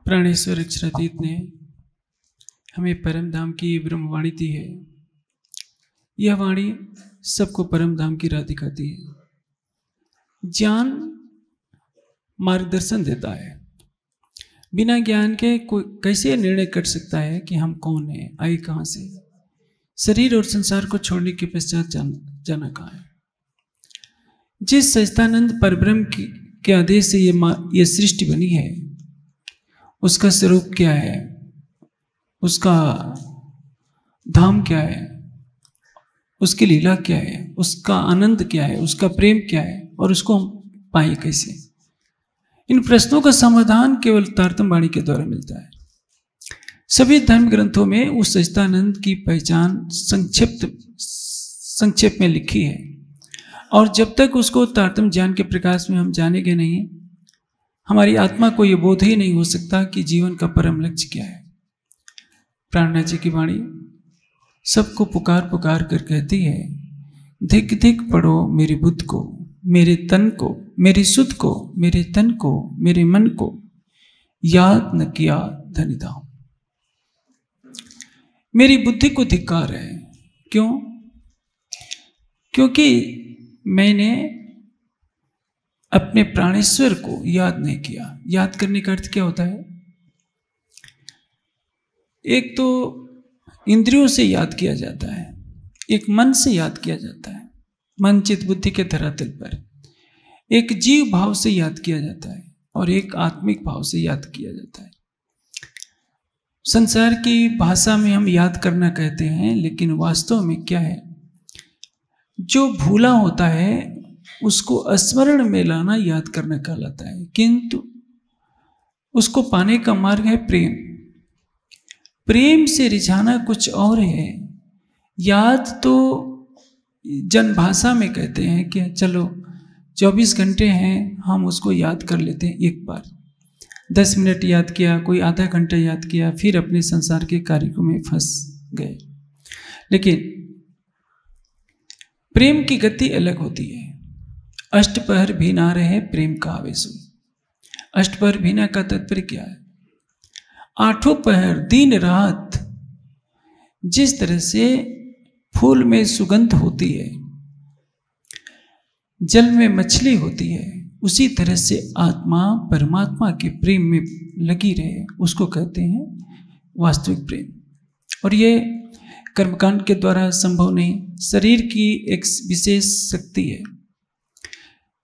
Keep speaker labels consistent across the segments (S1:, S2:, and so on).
S1: प्राणेश्वर अक्षरातीत ने हमें परम धाम की ब्रह्मवाणी दी है। यह वाणी सबको परम धाम की राह दिखाती है, ज्ञान मार्गदर्शन देता है। बिना ज्ञान के कोई कैसे निर्णय कर सकता है कि हम कौन हैं, आए कहाँ से। शरीर और संसार को छोड़ने के पश्चात जाना कहाँ है। जिस सच्चिदानंद परब्रह्म के आदेश से ये सृष्टि बनी है, उसका स्वरूप क्या है, उसका धाम क्या है, उसकी लीला क्या है, उसका आनंद क्या है, उसका प्रेम क्या है और उसको हम पाए कैसे। इन प्रश्नों का समाधान केवल तारतम्य वाणी के द्वारा मिलता है। सभी धर्म ग्रंथों में उस सच्चिदानंद की पहचान संक्षेप में लिखी है, और जब तक उसको तारतम्य ज्ञान के प्रकाश में हम जानेंगे नहीं, हमारी आत्मा को यह बोध ही नहीं हो सकता कि जीवन का परम लक्ष्य क्या है। प्राणनाथ जी की वाणी सबको पुकार पुकार कर कहती है, धिक धिक पढ़ो मेरी बुद्ध को, मेरे तन को, मेरी सुध को, मेरे तन को, मेरे मन को याद न किया धनिधाम। मेरी बुद्धि को धिक्कार है। क्यों? क्योंकि मैंने अपने प्राणेश्वर को याद नहीं किया। याद करने का अर्थ क्या होता है? एक तो इंद्रियों से याद किया जाता है, एक मन से याद किया जाता है, मन चित्त बुद्धि के धरातल पर। एक जीव भाव से याद किया जाता है और एक आत्मिक भाव से याद किया जाता है। संसार की भाषा में हम याद करना कहते हैं, लेकिन वास्तव में क्या है? जो भूला होता है उसको स्मरण में लाना याद करना कहलाता है, किंतु उसको पाने का मार्ग है प्रेम। प्रेम से रिझाना कुछ और है। याद तो जनभाषा में कहते हैं कि चलो 24 घंटे हैं, हम उसको याद कर लेते हैं एक बार। 10 मिनट याद किया, कोई आधा घंटा याद किया, फिर अपने संसार के कार्यों में फंस गए। लेकिन प्रेम की गति अलग होती है। अष्टपहर भी ना रहे प्रेम का आवेश। अष्टपहर भीना का तात्पर्य क्या है? आठों पहर दिन रात जिस तरह से फूल में सुगंध होती है, जल में मछली होती है, उसी तरह से आत्मा परमात्मा के प्रेम में लगी रहे, उसको कहते हैं वास्तविक प्रेम। और ये कर्मकांड के द्वारा संभव नहीं। शरीर की एक विशेष शक्ति है,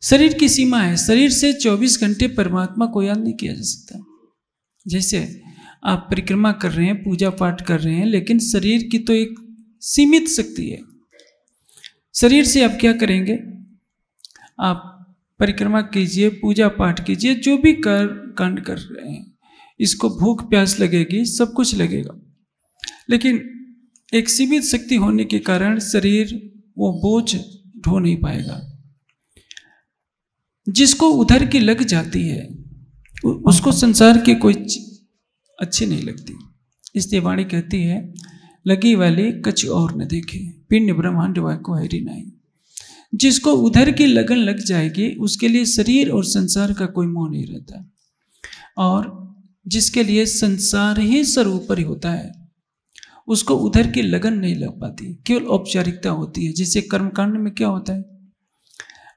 S1: शरीर की सीमा है। शरीर से 24 घंटे परमात्मा को याद नहीं किया जा सकता। जैसे आप परिक्रमा कर रहे हैं, पूजा पाठ कर रहे हैं, लेकिन शरीर की तो एक सीमित शक्ति है। शरीर से आप क्या करेंगे? आप परिक्रमा कीजिए, पूजा पाठ कीजिए, जो भी कांड कर रहे हैं, इसको भूख प्यास लगेगी, सब कुछ लगेगा, लेकिन एक सीमित शक्ति होने के कारण शरीर वो बोझ ढो नहीं पाएगा। जिसको उधर की लग जाती है उसको संसार की कोई अच्छी नहीं लगती। इसलिए वाणी कहती है, लगी वाली कछ और न देखे, पिंड ब्रह्मांड वाको हैरी नहीं। जिसको उधर की लगन लग जाएगी उसके लिए शरीर और संसार का कोई मोह नहीं रहता, और जिसके लिए संसार ही सर्वोपरि होता है उसको उधर की लगन नहीं लग पाती, केवल औपचारिकता होती है। जैसे कर्मकांड में क्या होता है?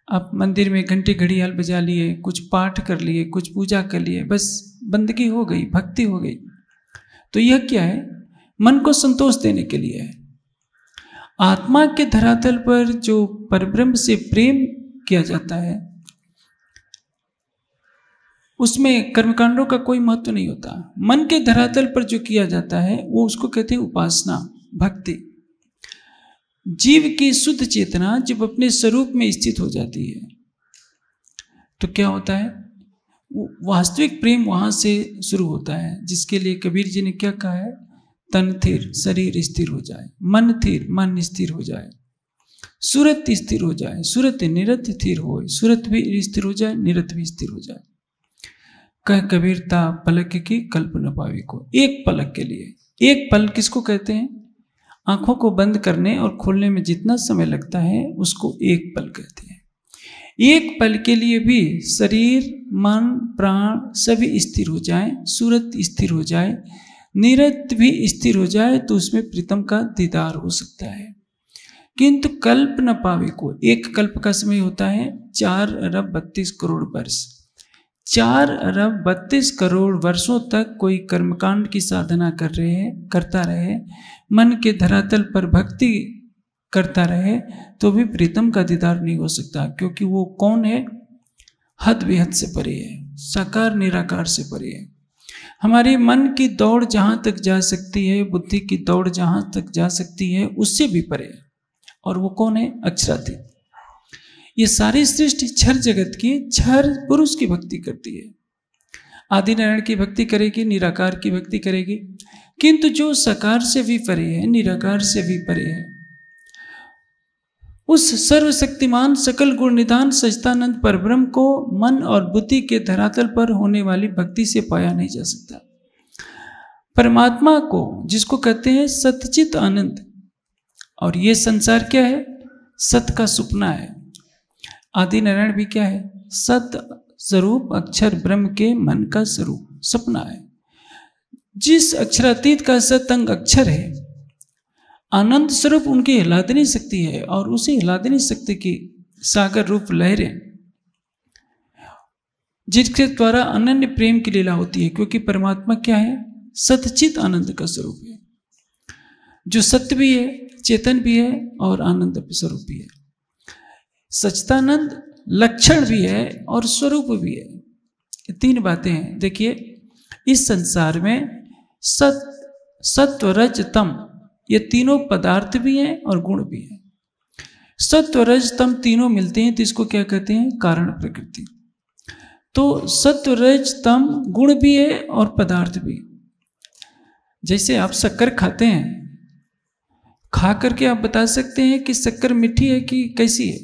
S1: आप मंदिर में घंटे घड़ियाल बजा लिए, कुछ पाठ कर लिए, कुछ पूजा कर लिए, बस बंदगी हो गई, भक्ति हो गई। तो यह क्या है? मन को संतोष देने के लिए है। आत्मा के धरातल पर जो परब्रह्म से प्रेम किया जाता है, उसमें कर्मकांडों का कोई महत्व नहीं होता। मन के धरातल पर जो किया जाता है वो उसको कहते हैं उपासना, भक्ति। जीव की शुद्ध चेतना जब अपने स्वरूप में स्थित हो जाती है तो क्या होता है? वास्तविक प्रेम वहां से शुरू होता है, जिसके लिए कबीर जी ने क्या कहा है? तन थिर शरीर स्थिर हो जाए, मन थिर मन स्थिर हो जाए, सूरत स्थिर हो जाए, सूरत निरत स्थिर हो, सूरत भी स्थिर हो जाए, निरत भी स्थिर हो जाए। कह कबीरता पलक की कल्प न पावे को। एक पलक के लिए, एक पल किसको कहते हैं? आंखों को बंद करने और खोलने में जितना समय लगता है उसको एक पल कहते हैं। एक पल के लिए भी शरीर, मन, प्राण सभी स्थिर हो जाए, सूरत स्थिर हो जाए, निरत भी स्थिर हो जाए, तो उसमें प्रीतम का दीदार हो सकता है। किंतु कल्प न पावे को, एक कल्प का समय होता है 4 अरब 32 करोड़ वर्ष। 4 अरब 32 करोड़ वर्षों तक कोई कर्मकांड की साधना करता रहे, मन के धरातल पर भक्ति करता रहे, तो भी प्रीतम का दीदार नहीं हो सकता। क्योंकि वो कौन है? हद बेहद से परे है, साकार निराकार से परे है। हमारे मन की दौड़ जहाँ तक जा सकती है, बुद्धि की दौड़ जहाँ तक जा सकती है, उससे भी परे है। और वो कौन है? अक्षरातीत। ये सारी सृष्टि क्षर जगत की क्षर पुरुष की भक्ति करती है। आदि नारायण की भक्ति करेगी, निराकार की भक्ति करेगी। किंतु जो साकार से भी परे है, निराकार से भी परे है, उस सर्वशक्तिमान सकल गुण निधान सच्चिदानंद परब्रह्म को मन और बुद्धि के धरातल पर होने वाली भक्ति से पाया नहीं जा सकता। परमात्मा को, जिसको कहते हैं सच्चित आनंद, और ये संसार क्या है? सत का सुपना है। आदि नारायण भी क्या है? सत स्वरूप अक्षर ब्रह्म के मन का स्वरूप सपना है। जिस अक्षरातीत का सतंग अक्षर है, आनंद स्वरूप उनकी हिलादनी शक्ति है, और उसी हिलादनी शक्ति की सागर रूप लहरें, जिसके द्वारा अनन्य प्रेम की लीला होती है। क्योंकि परमात्मा क्या है? सतचित आनंद का स्वरूप है, जो सत्य भी है, चेतन भी है और आनंद स्वरूप भी है। सच्चिदानंद लक्षण भी है और स्वरूप भी है। ये 3 बातें हैं। देखिए, इस संसार में सत्व रज तम, ये तीनों पदार्थ भी हैं और गुण भी हैं। सत्व रज तम तीनों मिलते हैं तो इसको क्या कहते हैं? कारण प्रकृति। तो सत्व रज तम गुण भी है और पदार्थ भी। जैसे आप शक्कर खाते हैं, खा करके आप बता सकते हैं कि शक्कर मीठी है कि कैसी है।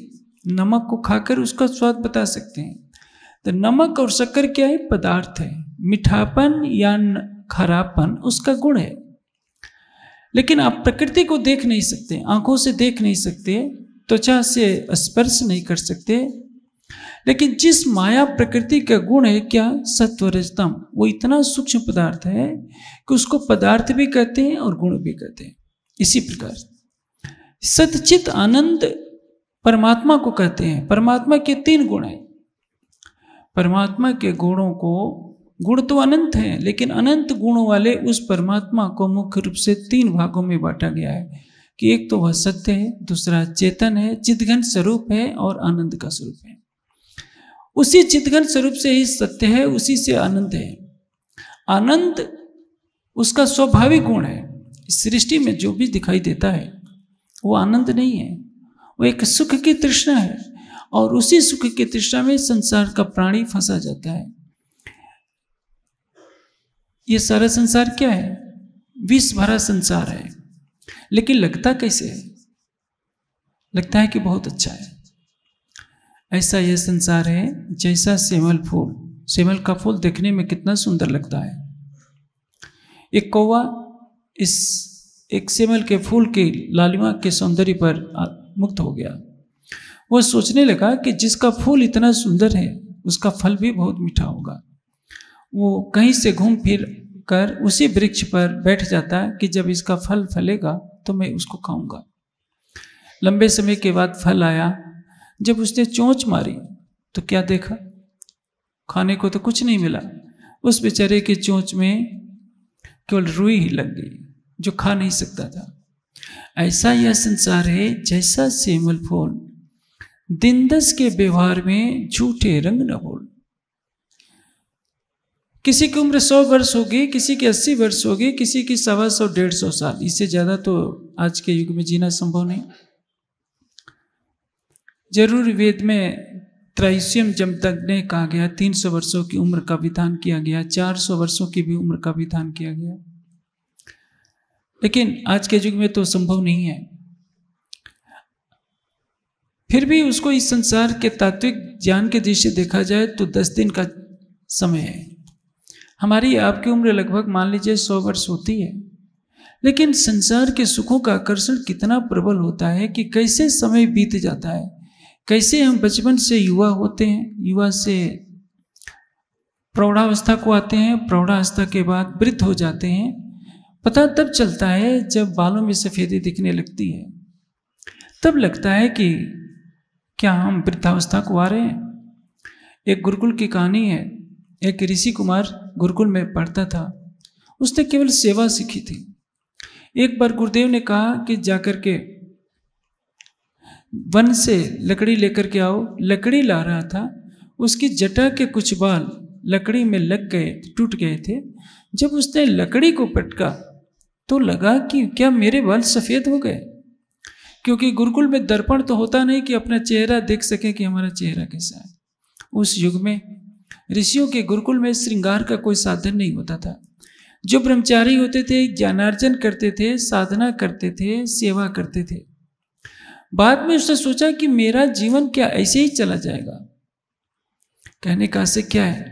S1: नमक को खाकर उसका स्वाद बता सकते हैं। तो नमक और शक्कर क्या है? पदार्थ है। मीठापन या खरापन उसका गुण है। लेकिन आप प्रकृति को देख नहीं सकते, आंखों से देख नहीं सकते, त्वचा से स्पर्श नहीं कर सकते। लेकिन जिस माया प्रकृति का गुण है क्या? सत्व रजतम, वो इतना सूक्ष्म पदार्थ है कि उसको पदार्थ भी कहते हैं और गुण भी कहते हैं। इसी प्रकार सतचित आनंद परमात्मा को कहते हैं। परमात्मा के 3 गुण हैं। परमात्मा के गुणों को, गुण तो अनंत हैं, लेकिन अनंत गुणों वाले उस परमात्मा को मुख्य रूप से 3 भागों में बांटा गया है कि एक तो वह सत्य है, दूसरा चेतन है, चिद्घन स्वरूप है और आनंद का स्वरूप है। उसी चिद्घन स्वरूप से ही सत्य है, उसी से आनंद है। आनंद उसका स्वाभाविक गुण है। सृष्टि में जो भी दिखाई देता है वो आनंद नहीं है, वो एक सुख की तृष्णा है। और उसी सुख की तृष्णा में संसार का प्राणी फंसा जाता है। ये सारा संसार क्या है? विष भरा संसार है। लेकिन लगता कैसे है? लगता है कि बहुत अच्छा है। ऐसा यह संसार है जैसा सेमल फूल। सेमल का फूल देखने में कितना सुंदर लगता है। एक कौवा इस एक सेमल के फूल के लालिमा के सौंदर्य पर मुक्त हो गया। वह सोचने लगा कि जिसका फूल इतना सुंदर है उसका फल भी बहुत मीठा होगा। वो कहीं से घूम फिर कर उसी वृक्ष पर बैठ जाता कि जब इसका फल फलेगा तो मैं उसको खाऊंगा। लंबे समय के बाद फल आया। जब उसने चोंच मारी तो क्या देखा? खाने को तो कुछ नहीं मिला। उस बेचारे के चोंच में केवल रुई ही लग गई, जो खा नहीं सकता था। ऐसा यह संसार है जैसा सेमल फूल, दिन दस के व्यवहार में झूठे रंग न बोल। किसी की उम्र 100 वर्ष होगी, किसी की 80 वर्ष होगी, किसी की 125 150 साल। इससे ज्यादा तो आज के युग में जीना संभव नहीं। जरूर वेद में त्रैस्यम जमदग्नि ने कहा गया, 300 वर्षों की उम्र का विधान किया गया, 400 वर्षों की भी उम्र का विधान किया गया। लेकिन आज के युग में तो संभव नहीं है। फिर भी उसको इस संसार के तात्विक ज्ञान के दृष्टि से देखा जाए तो 10 दिन का समय है। हमारी आपकी उम्र लगभग मान लीजिए 100 वर्ष होती है। लेकिन संसार के सुखों का आकर्षण कितना प्रबल होता है कि कैसे समय बीत जाता है, कैसे हम बचपन से युवा होते हैं, युवा से प्रौढ़ावस्था को आते हैं, प्रौढ़ावस्था के बाद वृद्ध हो जाते हैं। पता तब चलता है जब बालों में सफ़ेदी दिखने लगती है, तब लगता है कि क्या हम वृद्धावस्था को आ रहे हैं। एक गुरुकुल की कहानी है। एक ऋषि कुमार गुरुकुल में पढ़ता था, उसने केवल सेवा सीखी थी। एक बार गुरुदेव ने कहा कि जाकर के वन से लकड़ी लेकर के आओ। लकड़ी ला रहा था, उसकी जटा के कुछ बाल लकड़ी में लग गए, टूट गए थे। जब उसने लकड़ी को पटका तो लगा कि क्या मेरे बाल सफ़ेद हो गए, क्योंकि गुरुकुल में दर्पण तो होता नहीं कि अपना चेहरा देख सके कि हमारा चेहरा कैसा है। उस युग में ऋषियों के गुरुकुल में श्रृंगार का कोई साधन नहीं होता था। जो ब्रह्मचारी होते थे ज्ञानार्जन करते थे, साधना करते थे, सेवा करते थे। बाद में उसने सोचा कि मेरा जीवन क्या ऐसे ही चला जाएगा। कहने का आशय क्या है,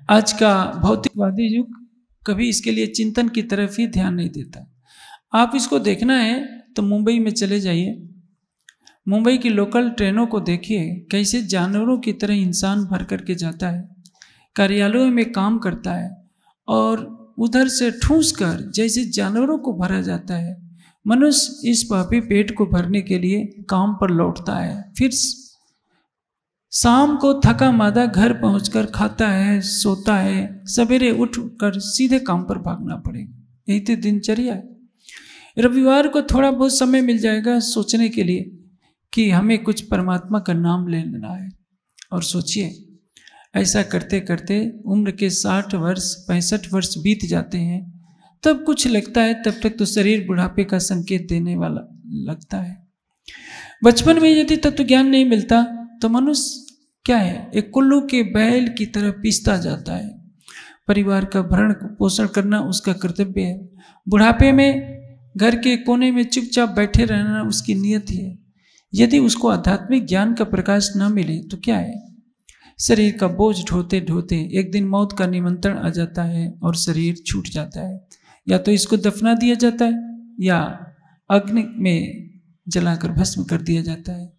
S1: आज का भौतिकवादी युग कभी इसके लिए चिंतन की तरफ ही ध्यान नहीं देता। आप इसको देखना है तो मुंबई में चले जाइए, मुंबई की लोकल ट्रेनों को देखिए, कैसे जानवरों की तरह इंसान भर करके जाता है, कार्यालयों में काम करता है और उधर से ठूस कर जैसे जानवरों को भरा जाता है। मनुष्य इस पापी पेट को भरने के लिए काम पर लौटता है, फिर शाम को थका मादा घर पहुंचकर खाता है, सोता है, सवेरे उठकर सीधे काम पर भागना पड़ेगा। यही तो दिनचर्या है। रविवार को थोड़ा बहुत समय मिल जाएगा सोचने के लिए कि हमें कुछ परमात्मा का नाम ले लेना है। और सोचिए, ऐसा करते करते उम्र के 60 वर्ष 65 वर्ष बीत जाते हैं, तब कुछ लगता है, तब तक तो शरीर बुढ़ापे का संकेत देने वाला लगता है। बचपन में यदि तत्व ज्ञान नहीं मिलता तो मनुष्य क्या है, एक कुल्लू के बैल की तरह पीसता जाता है। परिवार का भरण पोषण करना उसका कर्तव्य है। बुढ़ापे में घर के कोने में चुपचाप बैठे रहना उसकी नियत है। यदि उसको आध्यात्मिक ज्ञान का प्रकाश न मिले तो क्या है, शरीर का बोझ ढोते ढोते एक दिन मौत का निमंत्रण आ जाता है और शरीर छूट जाता है। या तो इसको दफना दिया जाता है या अग्नि में जलाकर भस्म कर दिया जाता है।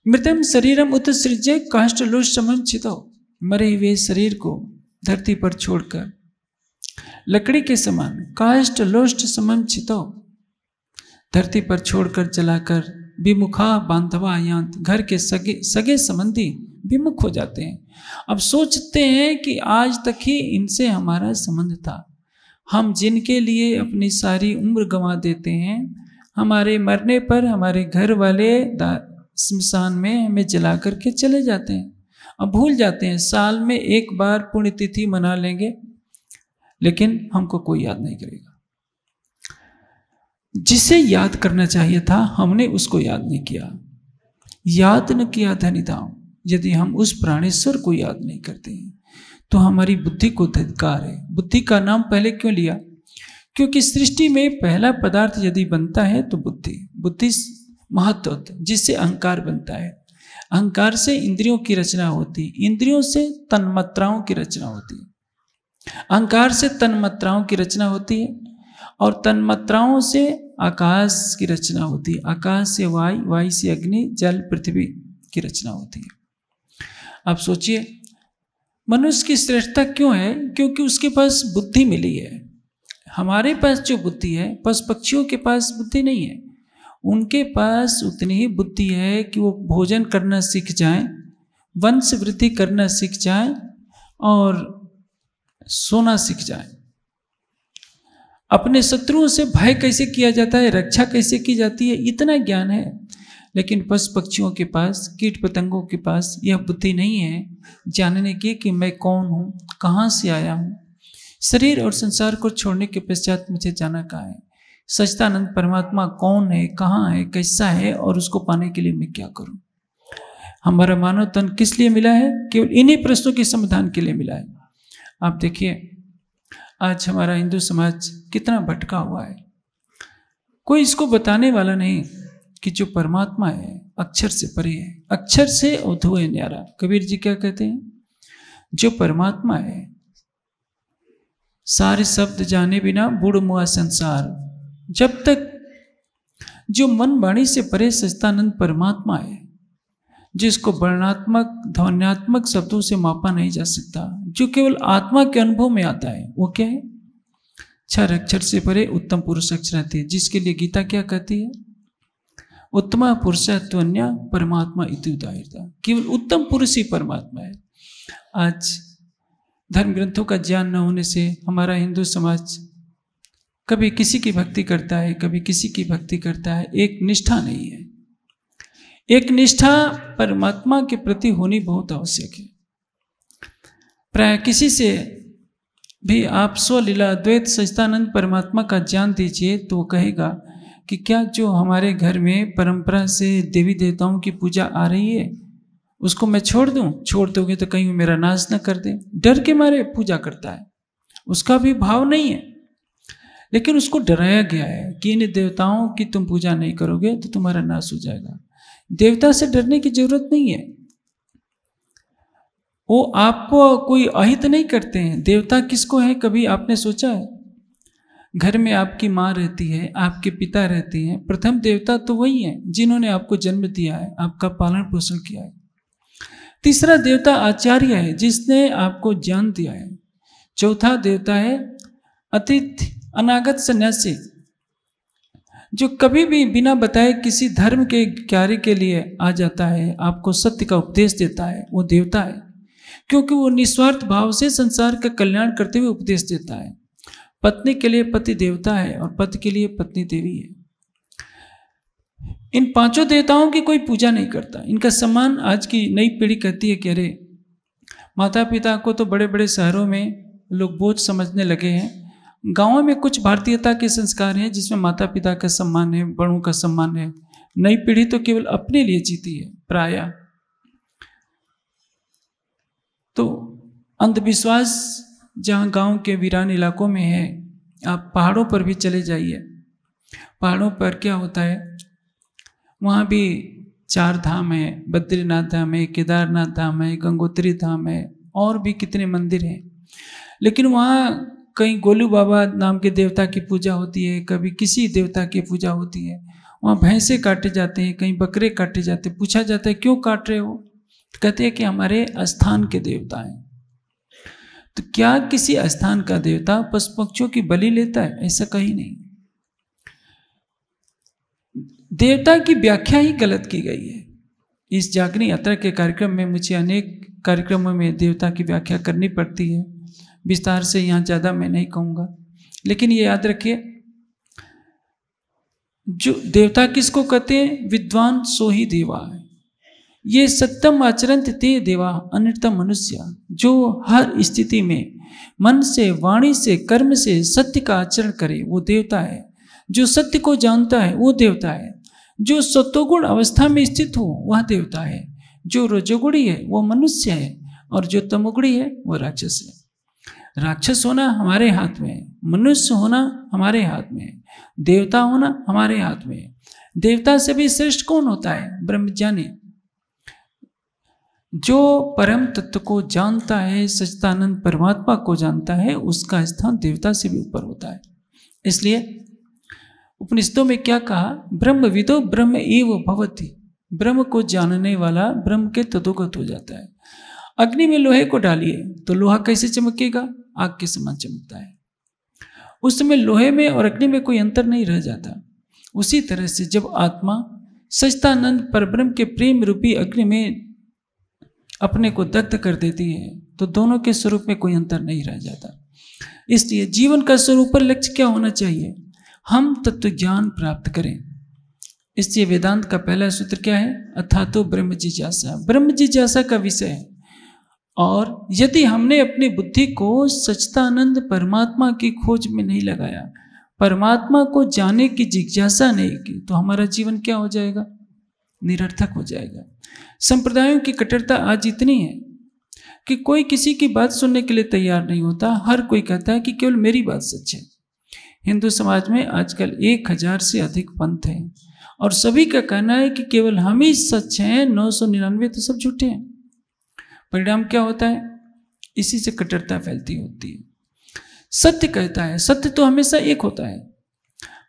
S1: मृतम शरीरम उत्सृज्य काष्ठलोष समम छितो। मरे हुए शरीर को धरती पर छोड़कर लकड़ी के समान काष्ठलोष समम छितो, धरती पर छोड़कर जलाकर विमुखा बांधवा यांत, घर के सगे संबंधी विमुख हो जाते हैं। अब सोचते हैं कि आज तक ही इनसे हमारा संबंध था। हम जिनके लिए अपनी सारी उम्र गंवा देते हैं, हमारे मरने पर हमारे घर वाले स्मशान में हमें जला करके चले जाते हैं। अब भूल जाते हैं, साल में एक बार पुण्यतिथि मना लेंगे, लेकिन हमको कोई याद नहीं करेगा। जिसे याद करना चाहिए था हमने उसको याद नहीं किया। याद न किया धनिधाम। यदि हम उस प्राणेश्वर को याद नहीं करते हैं तो हमारी बुद्धि को धिक्कार है। बुद्धि का नाम पहले क्यों लिया? क्योंकि सृष्टि में पहला पदार्थ यदि बनता है तो बुद्धि, बुद्धि महत्व, जिससे अहंकार बनता है। अहंकार से इंद्रियों की रचना होती, इंद्रियों से तन्मात्राओं की रचना होती है, अहंकार से तन्मात्राओं की रचना होती है और तन्मात्राओं से आकाश की रचना होती है, आकाश से वायु, वायु से अग्नि, जल, पृथ्वी की रचना होती है। अब सोचिए, मनुष्य की श्रेष्ठता क्यों है? क्योंकि उसके पास बुद्धि मिली है। हमारे पास जो बुद्धि है, पशु पक्षियों के पास बुद्धि नहीं है। उनके पास उतनी ही बुद्धि है कि वो भोजन करना सीख जाएं, वंश वृद्धि करना सीख जाएं और सोना सीख जाएं। अपने शत्रुओं से भय कैसे किया जाता है, रक्षा कैसे की जाती है, इतना ज्ञान है। लेकिन पशु पक्षियों के पास, कीट पतंगों के पास यह बुद्धि नहीं है जानने की कि मैं कौन हूँ, कहाँ से आया हूँ, शरीर और संसार को छोड़ने के पश्चात मुझे जाना कहाँ है, सच्चिदानंद परमात्मा कौन है, कहाँ है, कैसा है और उसको पाने के लिए मैं क्या करूँ। हमारा मानव तन किस लिए मिला है? केवल इन्हीं प्रश्नों के समाधान के लिए मिला है। आप देखिए, आज हमारा हिंदू समाज कितना भटका हुआ है। कोई इसको बताने वाला नहीं कि जो परमात्मा है अक्षर से परे है, अक्षर से अधू है न्यारा। कबीर जी क्या कहते हैं? जो परमात्मा है सारे शब्द जाने बिना बूढ़ मुआ संसार। जब तक जो मन वाणी से परे सच्चिदानंद परमात्मा है, जिसको वर्णात्मक ध्वन्यात्मक शब्दों से मापा नहीं जा सकता, जो केवल आत्मा के अनुभव में आता है, वो क्या है? क्षर अक्षर से परे उत्तम पुरुष अक्षर रहती है, जिसके लिए गीता क्या कहती है? उत्तम पुरुष त्वन्या परमात्मा इति उदाहरता। केवल उत्तम पुरुष ही परमात्मा है। आज धर्म ग्रंथों का ज्ञान न होने से हमारा हिंदू समाज कभी किसी की भक्ति करता है, कभी किसी की भक्ति करता है। एक निष्ठा नहीं है। एक निष्ठा परमात्मा के प्रति होनी बहुत आवश्यक है। प्राय किसी से भी आप स्वलीला अद्वैत सच्चिदानंद परमात्मा का ज्ञान दीजिए तो वो कहेगा कि क्या जो हमारे घर में परंपरा से देवी देवताओं की पूजा आ रही है उसको मैं छोड़ दूं? छोड़ दोगे तो कहीं वो मेरा नाश न कर दे। डर के मारे पूजा करता है, उसका भी भाव नहीं है, लेकिन उसको डराया गया है कि इन देवताओं की तुम पूजा नहीं करोगे तो तुम्हारा नाश हो जाएगा। देवता से डरने की जरूरत नहीं है, वो आपको कोई अहित नहीं करते हैं। देवता किसको है, कभी आपने सोचा है? घर में आपकी माँ रहती है, आपके पिता रहते हैं, प्रथम देवता तो वही है जिन्होंने आपको जन्म दिया है, आपका पालन पोषण किया है। तीसरा देवता आचार्य है, जिसने आपको ज्ञान दिया है। चौथा देवता है अतीत अनागत सन्यासी, जो कभी भी बिना बताए किसी धर्म के कार्य के लिए आ जाता है, आपको सत्य का उपदेश देता है, वो देवता है, क्योंकि वो निस्वार्थ भाव से संसार का कल्याण करते हुए उपदेश देता है। पत्नी के लिए पति देवता है और पति के लिए पत्नी देवी है। इन पांचों देवताओं की कोई पूजा नहीं करता, इनका सम्मान आज की नई पीढ़ी कहती है कि अरे माता पिता को तो बड़े बड़े शहरों में लोग बोझ समझने लगे हैं, गांवों में कुछ भारतीयता के संस्कार हैं जिसमें माता पिता का सम्मान है, बड़ों का सम्मान है। नई पीढ़ी तो केवल अपने लिए जीती है प्राय। तो अंधविश्वास जहाँ गांव के वीरान इलाकों में है, आप पहाड़ों पर भी चले जाइए। पहाड़ों पर क्या होता है, वहाँ भी 4 धाम है, बद्रीनाथ धाम है, केदारनाथ धाम है, गंगोत्री धाम है, और भी कितने मंदिर हैं। लेकिन वहाँ कहीं गोलू बाबा नाम के देवता की पूजा होती है, कभी किसी देवता की पूजा होती है। वहाँ भैंसे काटे जाते हैं, कहीं बकरे काटे जाते हैं। पूछा जाता है क्यों काट रहे हो, तो कहते हैं कि हमारे स्थान के देवता हैं। तो क्या किसी स्थान का देवता पशु पक्षियों की बलि लेता है? ऐसा कहीं नहीं। देवता की व्याख्या ही गलत की गई है। इस जागरण यात्रा के कार्यक्रम में मुझे अनेक कार्यक्रमों में देवता की व्याख्या करनी पड़ती है, विस्तार से यहाँ ज़्यादा मैं नहीं कहूँगा। लेकिन ये याद रखिए, जो देवता किसको कहते हैं? विद्वान सो ही देवा है। ये सत्यम आचरण ते देवा अनिर्तम मनुष्य, जो हर स्थिति में मन से, वाणी से, कर्म से सत्य का आचरण करे वो देवता है। जो सत्य को जानता है वो देवता है। जो सत्वगुण अवस्था में स्थित हो वह देवता है। जो रजोगुणी है वो मनुष्य है, और जो तमोगुणी है वो राक्षस है। राक्षस होना हमारे हाथ में है, मनुष्य होना हमारे हाथ में है, देवता होना हमारे हाथ में है। देवता से भी श्रेष्ठ कौन होता है? ब्रह्मज्ञानी, जो परम तत्व को जानता है, सच्चिदानंद परमात्मा को जानता है, उसका स्थान देवता से भी ऊपर होता है। इसलिए उपनिषदों में क्या कहा? ब्रह्मविदो ब्रह्म एव भवति। ब्रह्म को जानने वाला ब्रह्म के तदोगत हो जाता है। अग्नि में लोहे को डालिए तो लोहा कैसे चमकेगा? आग के समान चमकता है। उस समय लोहे में और अग्नि में कोई अंतर नहीं रह जाता। उसी तरह से जब आत्मा सच्चिदानंद परब्रह्म के प्रेम रूपी अग्नि में अपने को दग्ध कर देती है तो दोनों के स्वरूप में कोई अंतर नहीं रह जाता। इसलिए जीवन का स्वरूप लक्ष्य क्या होना चाहिए? हम तत्व ज्ञान प्राप्त करें। इसलिए वेदांत का पहला सूत्र क्या है? अथातो ब्रह्म जिज्ञासा। ब्रह्म जिज्ञासा का विषय है। और यदि हमने अपनी बुद्धि को सच्चिदानंद परमात्मा की खोज में नहीं लगाया, परमात्मा को जानने की जिज्ञासा नहीं की, तो हमारा जीवन क्या हो जाएगा? निरर्थक हो जाएगा। संप्रदायों की कट्टरता आज इतनी है कि कोई किसी की बात सुनने के लिए तैयार नहीं होता। हर कोई कहता है कि केवल मेरी बात सच है। हिंदू समाज में आजकल 1000 से अधिक पंथ हैं और सभी का कहना है कि केवल हम ही सच हैं, 999 तो सब झूठे हैं। परिणाम क्या होता है? इसी से कट्टरता फैलती होती है। सत्य कहता है, सत्य तो हमेशा एक होता है।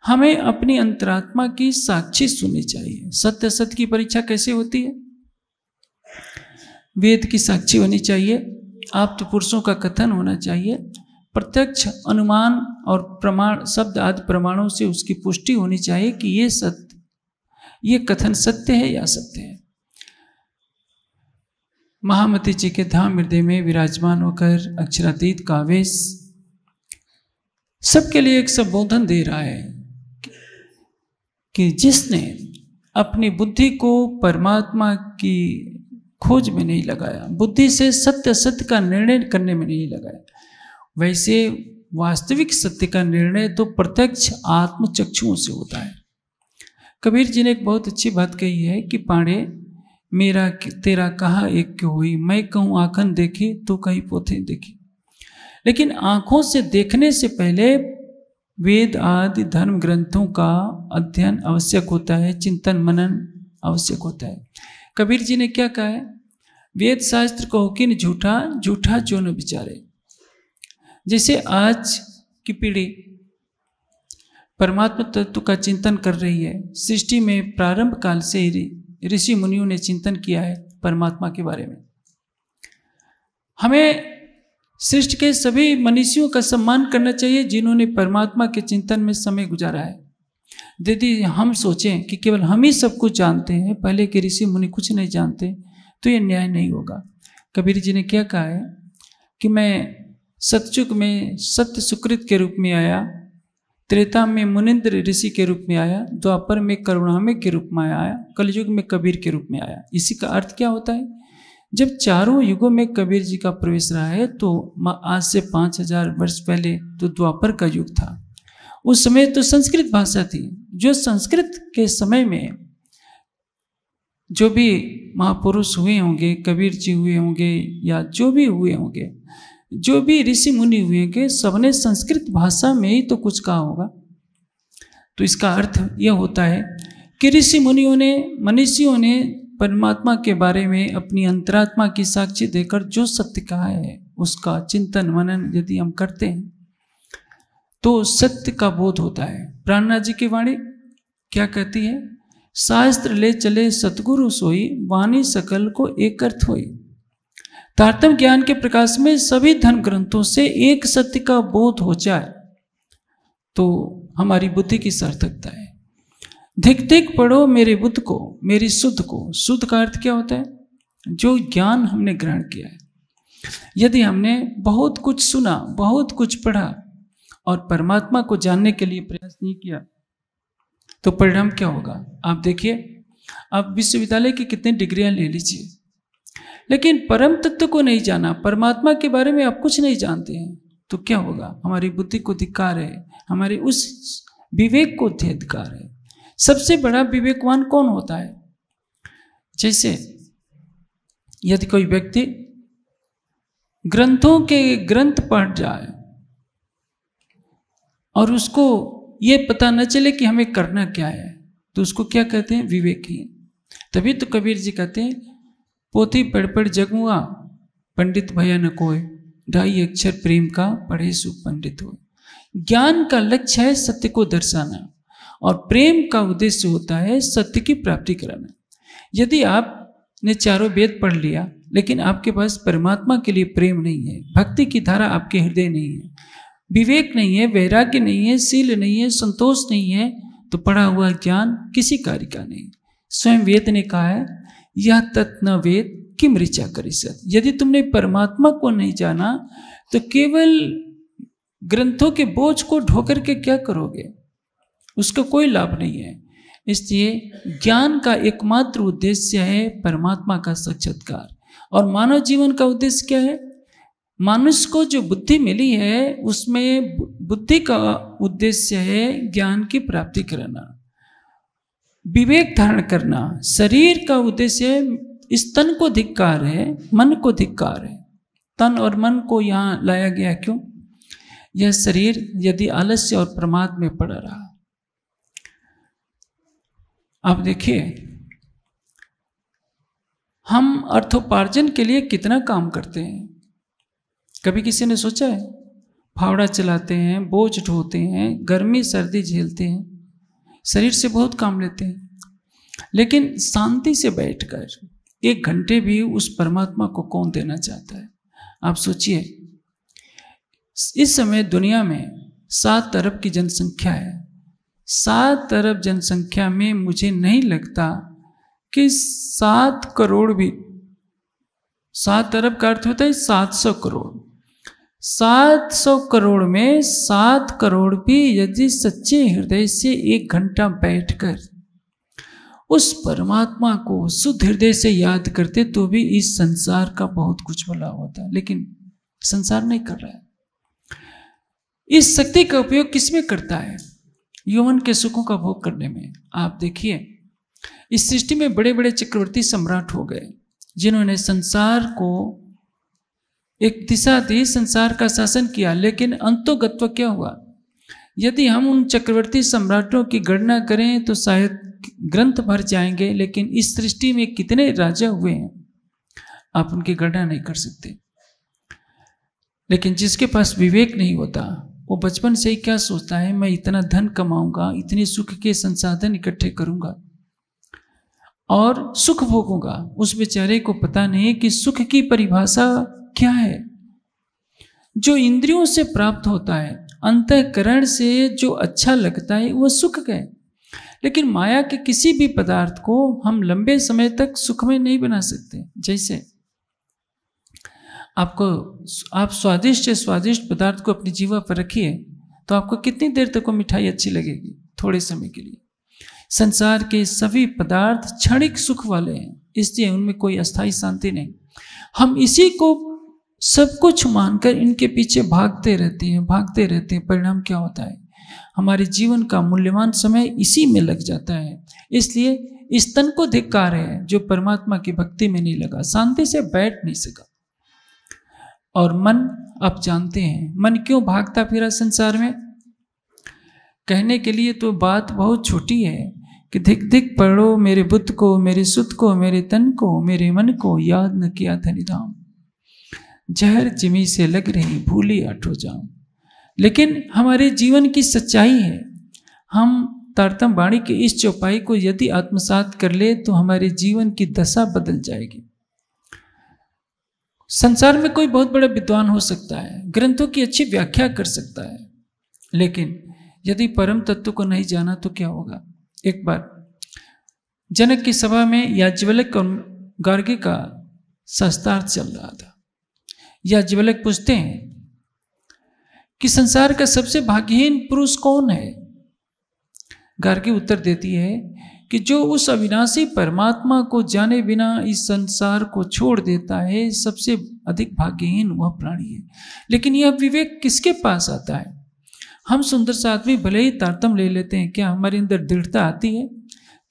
S1: हमें अपनी अंतरात्मा की साक्षी सुननी चाहिए। सत्य असत्य की परीक्षा कैसे होती है? वेद की साक्षी होनी चाहिए, आप्त पुरुषों का कथन होना चाहिए, प्रत्यक्ष अनुमान और प्रमाण शब्द आदि प्रमाणों से उसकी पुष्टि होनी चाहिए कि ये सत्य, ये कथन सत्य है या असत्य है। महामती जी के धाम हृदय में विराजमान होकर अक्षरातीत का आवेश सबके लिए एक संबोधन दे रहा है कि जिसने अपनी बुद्धि को परमात्मा की खोज में नहीं लगाया, बुद्धि से सत्य असत्य का निर्णय करने में नहीं लगाया, वैसे वास्तविक सत्य का निर्णय तो प्रत्यक्ष आत्मचक्षुओं से होता है। कबीर जी ने एक बहुत अच्छी बात कही है कि पांडे मेरा तेरा कहा एक क्यों हुई, मैं कहूँ आँखन देखी तो कहीं पोथे देखी। लेकिन आँखों से देखने से पहले वेद आदि धर्म ग्रंथों का अध्ययन आवश्यक होता है, चिंतन मनन आवश्यक होता है। कबीर जी ने क्या कहा है? वेद शास्त्र कहो कि न झूठा, झूठा जो न विचारे। जैसे आज की पीढ़ी परमात्मा तत्व का चिंतन कर रही है, सृष्टि में प्रारंभ काल से ही ऋषि मुनियों ने चिंतन किया है परमात्मा के बारे में। हमें सृष्टि के सभी मनीषियों का सम्मान करना चाहिए जिन्होंने परमात्मा के चिंतन में समय गुजारा है। यदि हम सोचें कि केवल हम ही सब कुछ जानते हैं, पहले के ऋषि मुनि कुछ नहीं जानते, तो ये न्याय नहीं होगा। कबीर जी ने क्या कहा है कि मैं सतयुग में सत्य सुकृत के रूप में आया, त्रेता में मुनिंद्र ऋषि के रूप में आया, द्वापर में करुणामय के रूप में आया, कलयुग में कबीर के रूप में आया। इसी का अर्थ क्या होता है? जब चारों युगों में कबीर जी का प्रवेश रहा है तो आज से 5000 वर्ष पहले तो द्वापर का युग था। उस समय तो संस्कृत भाषा थी। जो संस्कृत के समय में जो भी महापुरुष हुए होंगे, कबीर जी हुए होंगे या जो भी हुए होंगे, जो भी ऋषि मुनि हुए होंगे, सबने संस्कृत भाषा में ही तो कुछ कहा होगा। तो इसका अर्थ यह होता है कि ऋषि मुनियों ने, मनीषियों ने परमात्मा के बारे में अपनी अंतरात्मा की साक्षी देकर जो सत्य कहा है उसका चिंतन मनन यदि हम करते हैं तो सत्य का बोध होता है। प्राणनाथ जी की वाणी क्या कहती है? शास्त्र ले चले सतगुरु सोई, वाणी सकल को एक अर्थ होई। तारतम्य ज्ञान के प्रकाश में सभी धर्म ग्रंथों से एक सत्य का बोध हो जाए तो हमारी बुद्धि की सार्थकता है। धिक धिक पढ़ो मेरे बुद्ध को, मेरी शुद्ध को। शुद्ध का अर्थ क्या होता है? जो ज्ञान हमने ग्रहण किया है। यदि हमने बहुत कुछ सुना, बहुत कुछ पढ़ा और परमात्मा को जानने के लिए प्रयास नहीं किया तो परिणाम क्या होगा? आप देखिए, आप विश्वविद्यालय की कितनी डिग्रियां ले लीजिए, लेकिन परम तत्व को नहीं जाना, परमात्मा के बारे में आप कुछ नहीं जानते हैं तो क्या होगा? हमारी बुद्धि को धिक्कार है, हमारे उस विवेक को धिक्कार है। सबसे बड़ा विवेकवान कौन होता है? जैसे यदि कोई व्यक्ति ग्रंथों के ग्रंथ पढ़ जाए और उसको ये पता न चले कि हमें करना क्या है तो उसको क्या कहते हैं? विवेकहीन। तभी तो कबीर जी कहते हैं, पोथी पढ़ पढ़ जगुआ, पंडित भया न कोय, 2.5 अक्षर प्रेम का पढ़े सु पंडित हो। ज्ञान का लक्ष्य है सत्य को दर्शाना और प्रेम का उद्देश्य होता है सत्य की प्राप्ति कराना। यदि आपने चारों वेद पढ़ लिया लेकिन आपके पास परमात्मा के लिए प्रेम नहीं है, भक्ति की धारा आपके हृदय नहीं है, विवेक नहीं है, वैराग्य नहीं है, शील नहीं है, संतोष नहीं है, तो पढ़ा हुआ ज्ञान किसी कार्य का नहीं। स्वयं वेद ने कहा है, यह तत् न वेद किम ऋचा करिष्यत्। यदि तुमने परमात्मा को नहीं जाना तो केवल ग्रंथों के बोझ को ढोकर के क्या करोगे? उसका कोई लाभ नहीं है। इसलिए ज्ञान का एकमात्र उद्देश्य है परमात्मा का साक्षात्कार। और मानव जीवन का उद्देश्य क्या है? मनुष्य को जो बुद्धि मिली है उसमें बुद्धि का उद्देश्य है ज्ञान की प्राप्ति कराना, विवेक धारण करना। शरीर का उद्देश्य इस तन को धिक्कार है, मन को धिक्कार है। तन और मन को यहाँ लाया गया क्यों? यह शरीर यदि आलस्य और प्रमाद में पड़ा रहा। आप देखिए, हम अर्थोपार्जन के लिए कितना काम करते हैं। कभी किसी ने सोचा है? फावड़ा चलाते हैं, बोझ ढोते हैं, गर्मी सर्दी झेलते हैं, शरीर से बहुत काम लेते हैं, लेकिन शांति से बैठकर 1 घंटे भी उस परमात्मा को कौन देना चाहता है? आप सोचिए, इस समय दुनिया में 7 अरब की जनसंख्या है। 7 अरब जनसंख्या में मुझे नहीं लगता कि 7 करोड़ भी, 7 अरब का अर्थ होता है 700 करोड़। 700 करोड़ में 7 करोड़ भी यदि सच्चे हृदय से 1 घंटा बैठकर उस परमात्मा को शुद्ध हृदय से याद करते तो भी इस संसार का बहुत कुछ भला होता, लेकिन संसार नहीं कर रहा है। इस शक्ति का उपयोग किसमें करता है? यौवन के सुखों का भोग करने में। आप देखिए, इस सृष्टि में बड़े बड़े चक्रवर्ती सम्राट हो गए, जिन्होंने संसार को एक दिशा दी, संसार का शासन किया, लेकिन अंतोगत्व क्या हुआ? यदि हम उन चक्रवर्ती सम्राटों की गणना करें तो शायद ग्रंथ भर जाएंगे, लेकिन इस सृष्टि में कितने राजा हुए हैं आप उनकी गणना नहीं कर सकते। लेकिन जिसके पास विवेक नहीं होता, वो बचपन से ही क्या सोचता है, मैं इतना धन कमाऊंगा, इतने सुख के संसाधन इकट्ठे करूंगा और सुख भोगूंगा। उस बेचारे को पता नहीं कि सुख की परिभाषा क्या है। जो इंद्रियों से प्राप्त होता है, अंतःकरण से जो अच्छा लगता है, वो सुख है। लेकिन माया के किसी भी पदार्थ को हम लंबे समय तक सुखमय नहीं बना सकते। जैसे आप स्वादिष्ट से स्वादिष्ट पदार्थ को अपनी जीवा पर रखिए तो आपको कितनी देर तक वो मिठाई अच्छी लगेगी? थोड़े समय के लिए। संसार के सभी पदार्थ क्षणिक सुख वाले हैं, इसलिए उनमें कोई अस्थायी शांति नहीं। हम इसी को सब कुछ मानकर इनके पीछे भागते रहते हैं। परिणाम क्या होता है? हमारे जीवन का मूल्यवान समय इसी में लग जाता है। इसलिए इस तन को धिक्कार है जो परमात्मा की भक्ति में नहीं लगा, शांति से बैठ नहीं सका। और मन, आप जानते हैं मन क्यों भागता फिरा संसार में? कहने के लिए तो बात बहुत छोटी है कि धिक धिक पढ़ो मेरे बुद्ध को, मेरे सुत को, मेरे तन को, मेरे मन को, याद न किया धनिधाम। जहर जिमी से लग रही, भूली आठो जाऊं। लेकिन हमारे जीवन की सच्चाई है, हम तारतम वाणी की इस चौपाई को यदि आत्मसात कर ले तो हमारे जीवन की दशा बदल जाएगी। संसार में कोई बहुत बड़ा विद्वान हो सकता है, ग्रंथों की अच्छी व्याख्या कर सकता है, लेकिन यदि परम तत्व को नहीं जाना तो क्या होगा? एक बार जनक की सभा में याज्ञवल्क्य और गार्गी का शास्त्रार्थ चल रहा था। याज्ञवल्क्य पूछते हैं कि संसार का सबसे भाग्यहीन पुरुष कौन है? गार्गी उत्तर देती है कि जो उस अविनाशी परमात्मा को जाने बिना इस संसार को छोड़ देता है, सबसे अधिक भाग्यहीन वह प्राणी है। लेकिन यह विवेक किसके पास आता है? हम सुंदर सा आदमी भले ही तारतम ले लेते हैं, क्या हमारे अंदर दृढ़ता आती है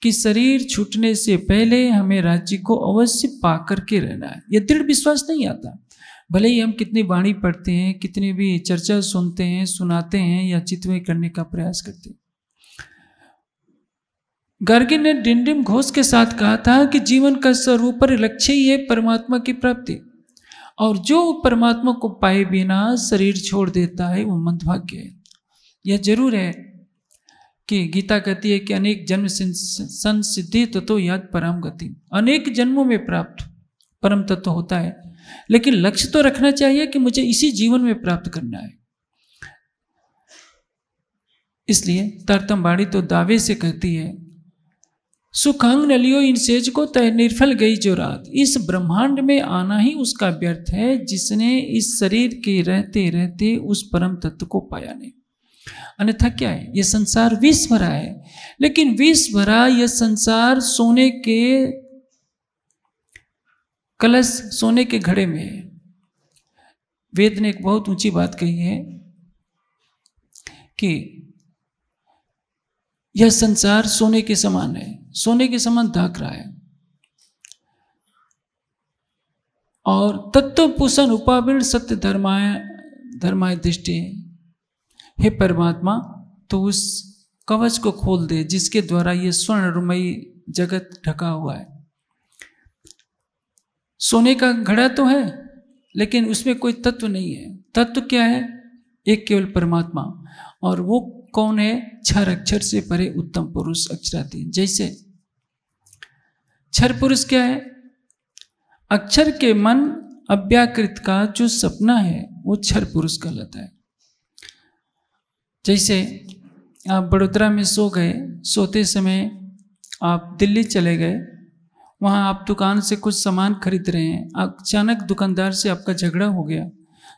S1: कि शरीर छूटने से पहले हमें राज्य को अवश्य पा करके रहना है? यह दृढ़ विश्वास नहीं आता। भले ही हम कितनी वाणी पढ़ते हैं, कितनी भी चर्चा सुनते हैं, सुनाते हैं या चितवन करने का प्रयास करते हैं। गार्गी ने डिंडिम घोष के साथ कहा था कि जीवन का सर्वोपरि लक्ष्य ही है परमात्मा की प्राप्ति, और जो परमात्मा को पाए बिना शरीर छोड़ देता है वो मंदभाग्य है। यह जरूर है कि गीता कहती है कि अनेक जन्म संसिद्धि ततो याद परम गति। अनेक जन्मों में प्राप्त परम तत्व होता है, लेकिन लक्ष्य तो रखना चाहिए कि मुझे इसी जीवन में प्राप्त करना है। इसलिए तारतम वाणी तो दावे से कहती है, सुखांग न लियो इन सेज को तय निर्फल गई जो रात। इस ब्रह्मांड में आना ही उसका व्यर्थ है जिसने इस शरीर के रहते रहते उस परम तत्व को पाया नहीं। अन्यथा क्या है? यह संसार विष भरा है, लेकिन विष भरा यह संसार सोने के कलश, सोने के घड़े में है। वेद ने एक बहुत ऊंची बात कही है कि यह संसार सोने के समान है, सोने के समान दाग रहा है। और तत्व पुषण उपावृण सत्य धर्माय दृष्टि। हे परमात्मा, तो उस कवच को खोल दे जिसके द्वारा ये स्वर्णमयी जगत ढका हुआ है। सोने का घड़ा तो है, लेकिन उसमें कोई तत्व नहीं है। तत्व क्या है? एक केवल परमात्मा। और वो कौन है? क्षर अक्षर से परे उत्तम पुरुष अक्षरातीत। जैसे क्षर पुरुष क्या है? अक्षर के मन अव्याकृत का जो सपना है वो क्षर पुरुष कहलाता है। जैसे आप बड़ोदरा में सो गए, सोते समय आप दिल्ली चले गए, वहाँ आप दुकान से कुछ सामान खरीद रहे हैं, अचानक दुकानदार से आपका झगड़ा हो गया,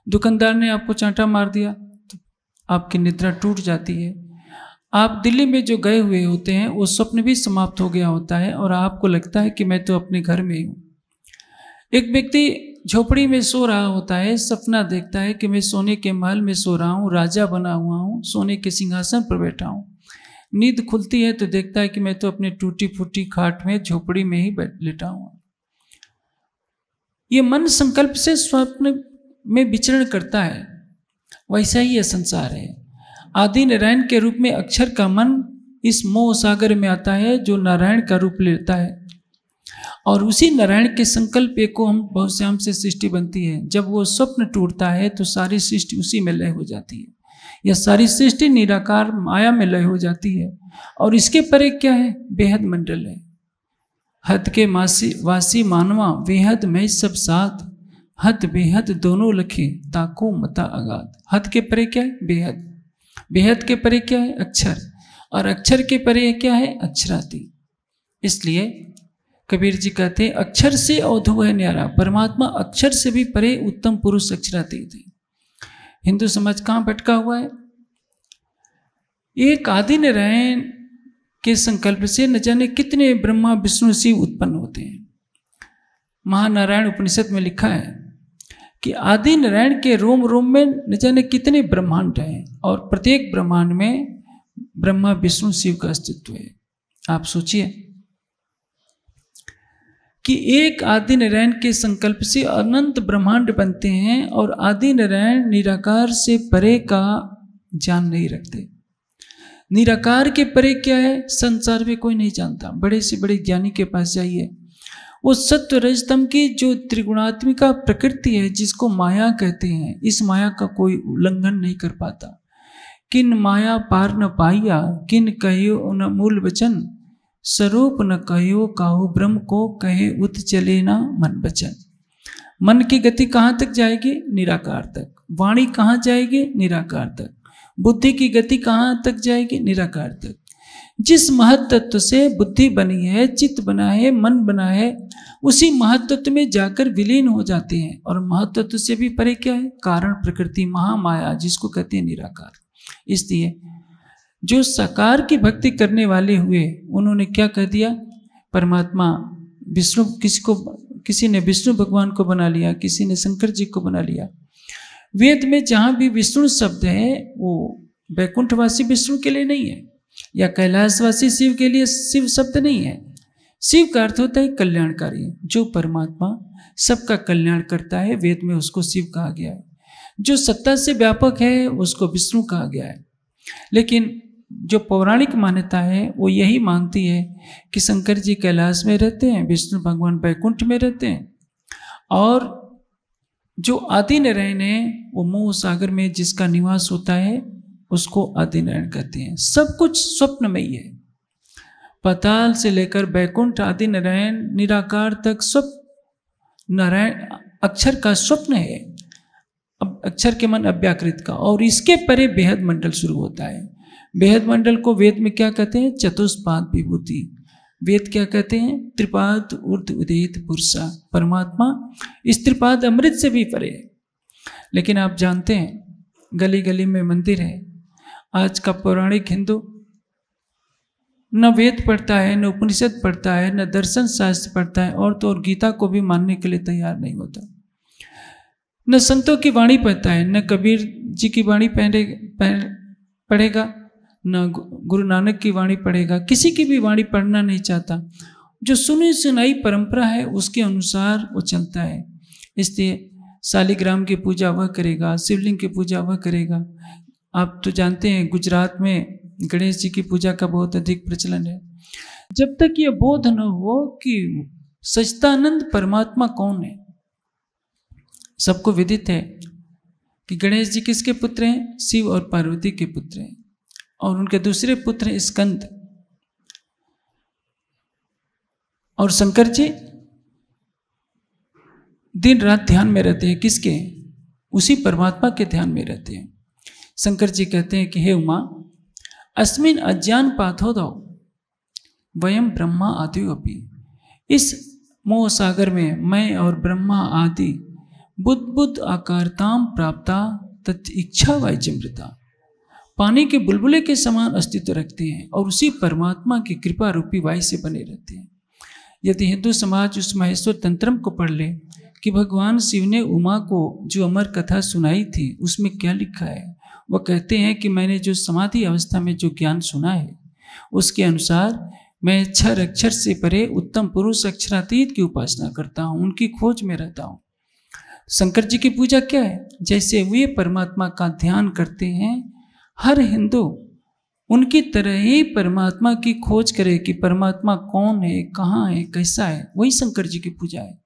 S1: दुकानदार ने आपको चांटा मार दिया तो आपकी निद्रा टूट जाती है। आप दिल्ली में जो गए हुए होते हैं वो स्वप्न भी समाप्त हो गया होता है और आपको लगता है कि मैं तो अपने घर में ही हूँ। एक व्यक्ति झोपड़ी में सो रहा होता है, सपना देखता है कि मैं सोने के महल में सो रहा हूँ, राजा बना हुआ हूँ, सोने के सिंहासन पर बैठा हूँ। नींद खुलती है तो देखता है कि मैं तो अपने टूटी फूटी खाट में झोपड़ी में ही लेटा हूँ। ये मन संकल्प से स्वप्न में विचरण करता है। वैसा ही यह संसार है। आदि नारायण के रूप में अक्षर का मन इस मोह सागर में आता है जो नारायण का रूप लेता है, और उसी नारायण के संकल्प को हम बहुश्याम से सृष्टि बनती है। जब वो स्वप्न टूटता है तो सारी सृष्टि उसी में लय हो जाती है। यह सारी सृष्टि निराकार माया में लय हो जाती है। और इसके परे क्या है? बेहद मंडल है। हद के वासी मानवा बेहद में सब साथ, हद बेहद दोनों लखे ताको मता अगाध। हद के परे क्या है? बेहद। बेहद के परे क्या है? अक्षर। और अक्षर के परे क्या है? अक्षरातीत। इसलिए कबीर जी कहते हैं अक्षर से अवधु है न्यारा। परमात्मा अक्षर से भी परे उत्तम पुरुष अक्षरातीत है। हिंदू समाज कहाँ भटका हुआ है? एक आदि नारायण के संकल्प से न जाने कितने ब्रह्मा विष्णु शिव उत्पन्न होते हैं। महानारायण उपनिषद में लिखा है कि आदि नारायण के रोम रोम में न जाने कितने ब्रह्मांड हैं, और प्रत्येक ब्रह्मांड में ब्रह्मा विष्णु शिव का अस्तित्व है। आप सोचिए कि एक आदि नारायण के संकल्प से अनंत ब्रह्मांड बनते हैं, और आदि नारायण निराकार से परे का ज्ञान नहीं रखते। निराकार के परे क्या है? संसार में कोई नहीं जानता। बड़े से बड़े ज्ञानी के पास जाइए, वो सत्व रजतम की जो त्रिगुणात्मिका प्रकृति है जिसको माया कहते हैं, इस माया का कोई उल्लंघन नहीं कर पाता। किन माया पार न पाइया, किन कहियो न मूल वचन, स्वरूप न कहो काहू ब्रह्म को, कहे उत चले ना मन बचन। मन की गति कहाँ तक जाएगी? निराकार तक। वाणी कहाँ जाएगी? निराकार तक। बुद्धि की गति कहाँ तक जाएगी? निराकार तक। जिस महत तत्व से बुद्धि बनी है, चित्त बना है, मन बना है, उसी महत तत्व में जाकर विलीन हो जाते हैं। और महत तत्व से भी परे क्या है? कारण प्रकृति महामाया, जिसको कहते हैं निराकार। इसलिए जो साकार की भक्ति करने वाले हुए, उन्होंने क्या कह दिया? परमात्मा विष्णु, किसी ने विष्णु भगवान को बना लिया, किसी ने शंकर जी को बना लिया। वेद में जहाँ भी विष्णु शब्द है वो वैकुंठवासी विष्णु के लिए नहीं है, या कैलाशवासी शिव के लिए शिव शब्द नहीं है। शिव का अर्थ होता है कल्याणकारी। जो परमात्मा सबका कल्याण करता है, वेद में उसको शिव कहा गया है। जो सत्ता से व्यापक है उसको विष्णु कहा गया है। लेकिन जो पौराणिक मान्यता है वो यही मानती है कि शंकर जी कैलाश में रहते हैं, विष्णु भगवान वैकुंठ में रहते हैं, और जो आदि नारायण है वो मोह सागर में जिसका निवास होता है उसको आदि नारायण कहते हैं। सब कुछ स्वप्न में ही है। पाताल से लेकर वैकुंठ आदि नारायण निराकार तक सब नारायण अक्षर का स्वप्न है। अब अक्षर के मन अव्याकृत का, और इसके परे बेहद मंडल शुरू होता है। बेहद मंडल को वेद में क्या कहते हैं? चतुष्पाद विभूति। वेद क्या कहते हैं? त्रिपाद ऊर्ध्व उदित पुरुषा। परमात्मा इस त्रिपाद अमृत से भी परे है। लेकिन आप जानते हैं गली गली में मंदिर है। आज का पौराणिक हिंदू न वेद पढ़ता है, न उपनिषद पढ़ता है, न दर्शन शास्त्र पढ़ता है, और तो और गीता को भी मानने के लिए तैयार नहीं होता। न संतों की वाणी पढ़ता है, न कबीर जी की वाणी पढ़ेगा, न गुरु नानक की वाणी पढ़ेगा, किसी की भी वाणी पढ़ना नहीं चाहता। जो सुनी सुनाई परंपरा है उसके अनुसार वो चलता है। इसलिए शालिग्राम की पूजा वह करेगा, शिवलिंग की पूजा वह करेगा। आप तो जानते हैं गुजरात में गणेश जी की पूजा का बहुत अधिक प्रचलन है। जब तक ये बोध न हो कि सच्चिदानंद परमात्मा कौन है। सबको विदित है कि गणेश जी किसके पुत्र हैं? शिव और पार्वती के पुत्र हैं। और उनके दूसरे पुत्र हैं स्कंद। और शंकर जी दिन रात ध्यान में रहते हैं, किसके? उसी परमात्मा के ध्यान में रहते हैं। शंकर जी कहते हैं कि हे उमा, अस्मिन अज्ञान पाथोदौ वयम ब्रह्मा आदि अपि, इस मोह सागर में मैं और ब्रह्मा आदि बुद्ध आकारताम प्राप्ता तत् इच्छा वाइचमृता, पानी के बुलबुले के समान अस्तित्व रखते हैं और उसी परमात्मा की कृपा रूपी वायु से बने रहते हैं। यदि हिंदू समाज उस महेश्वर तंत्रम को पढ़ ले कि भगवान शिव ने उमा को जो अमर कथा सुनाई थी उसमें क्या लिखा है, वह कहते हैं कि मैंने जो समाधि अवस्था में जो ज्ञान सुना है उसके अनुसार मैं अक्षर अक्षर से परे उत्तम पुरुष अक्षरातीत की उपासना करता हूँ, उनकी खोज में रहता हूँ। शंकर जी की पूजा क्या है? जैसे वे परमात्मा का ध्यान करते हैं, हर हिंदू उनकी तरह ही परमात्मा की खोज करे कि परमात्मा कौन है, कहाँ है, कैसा है। वही शंकर जी की पूजा है।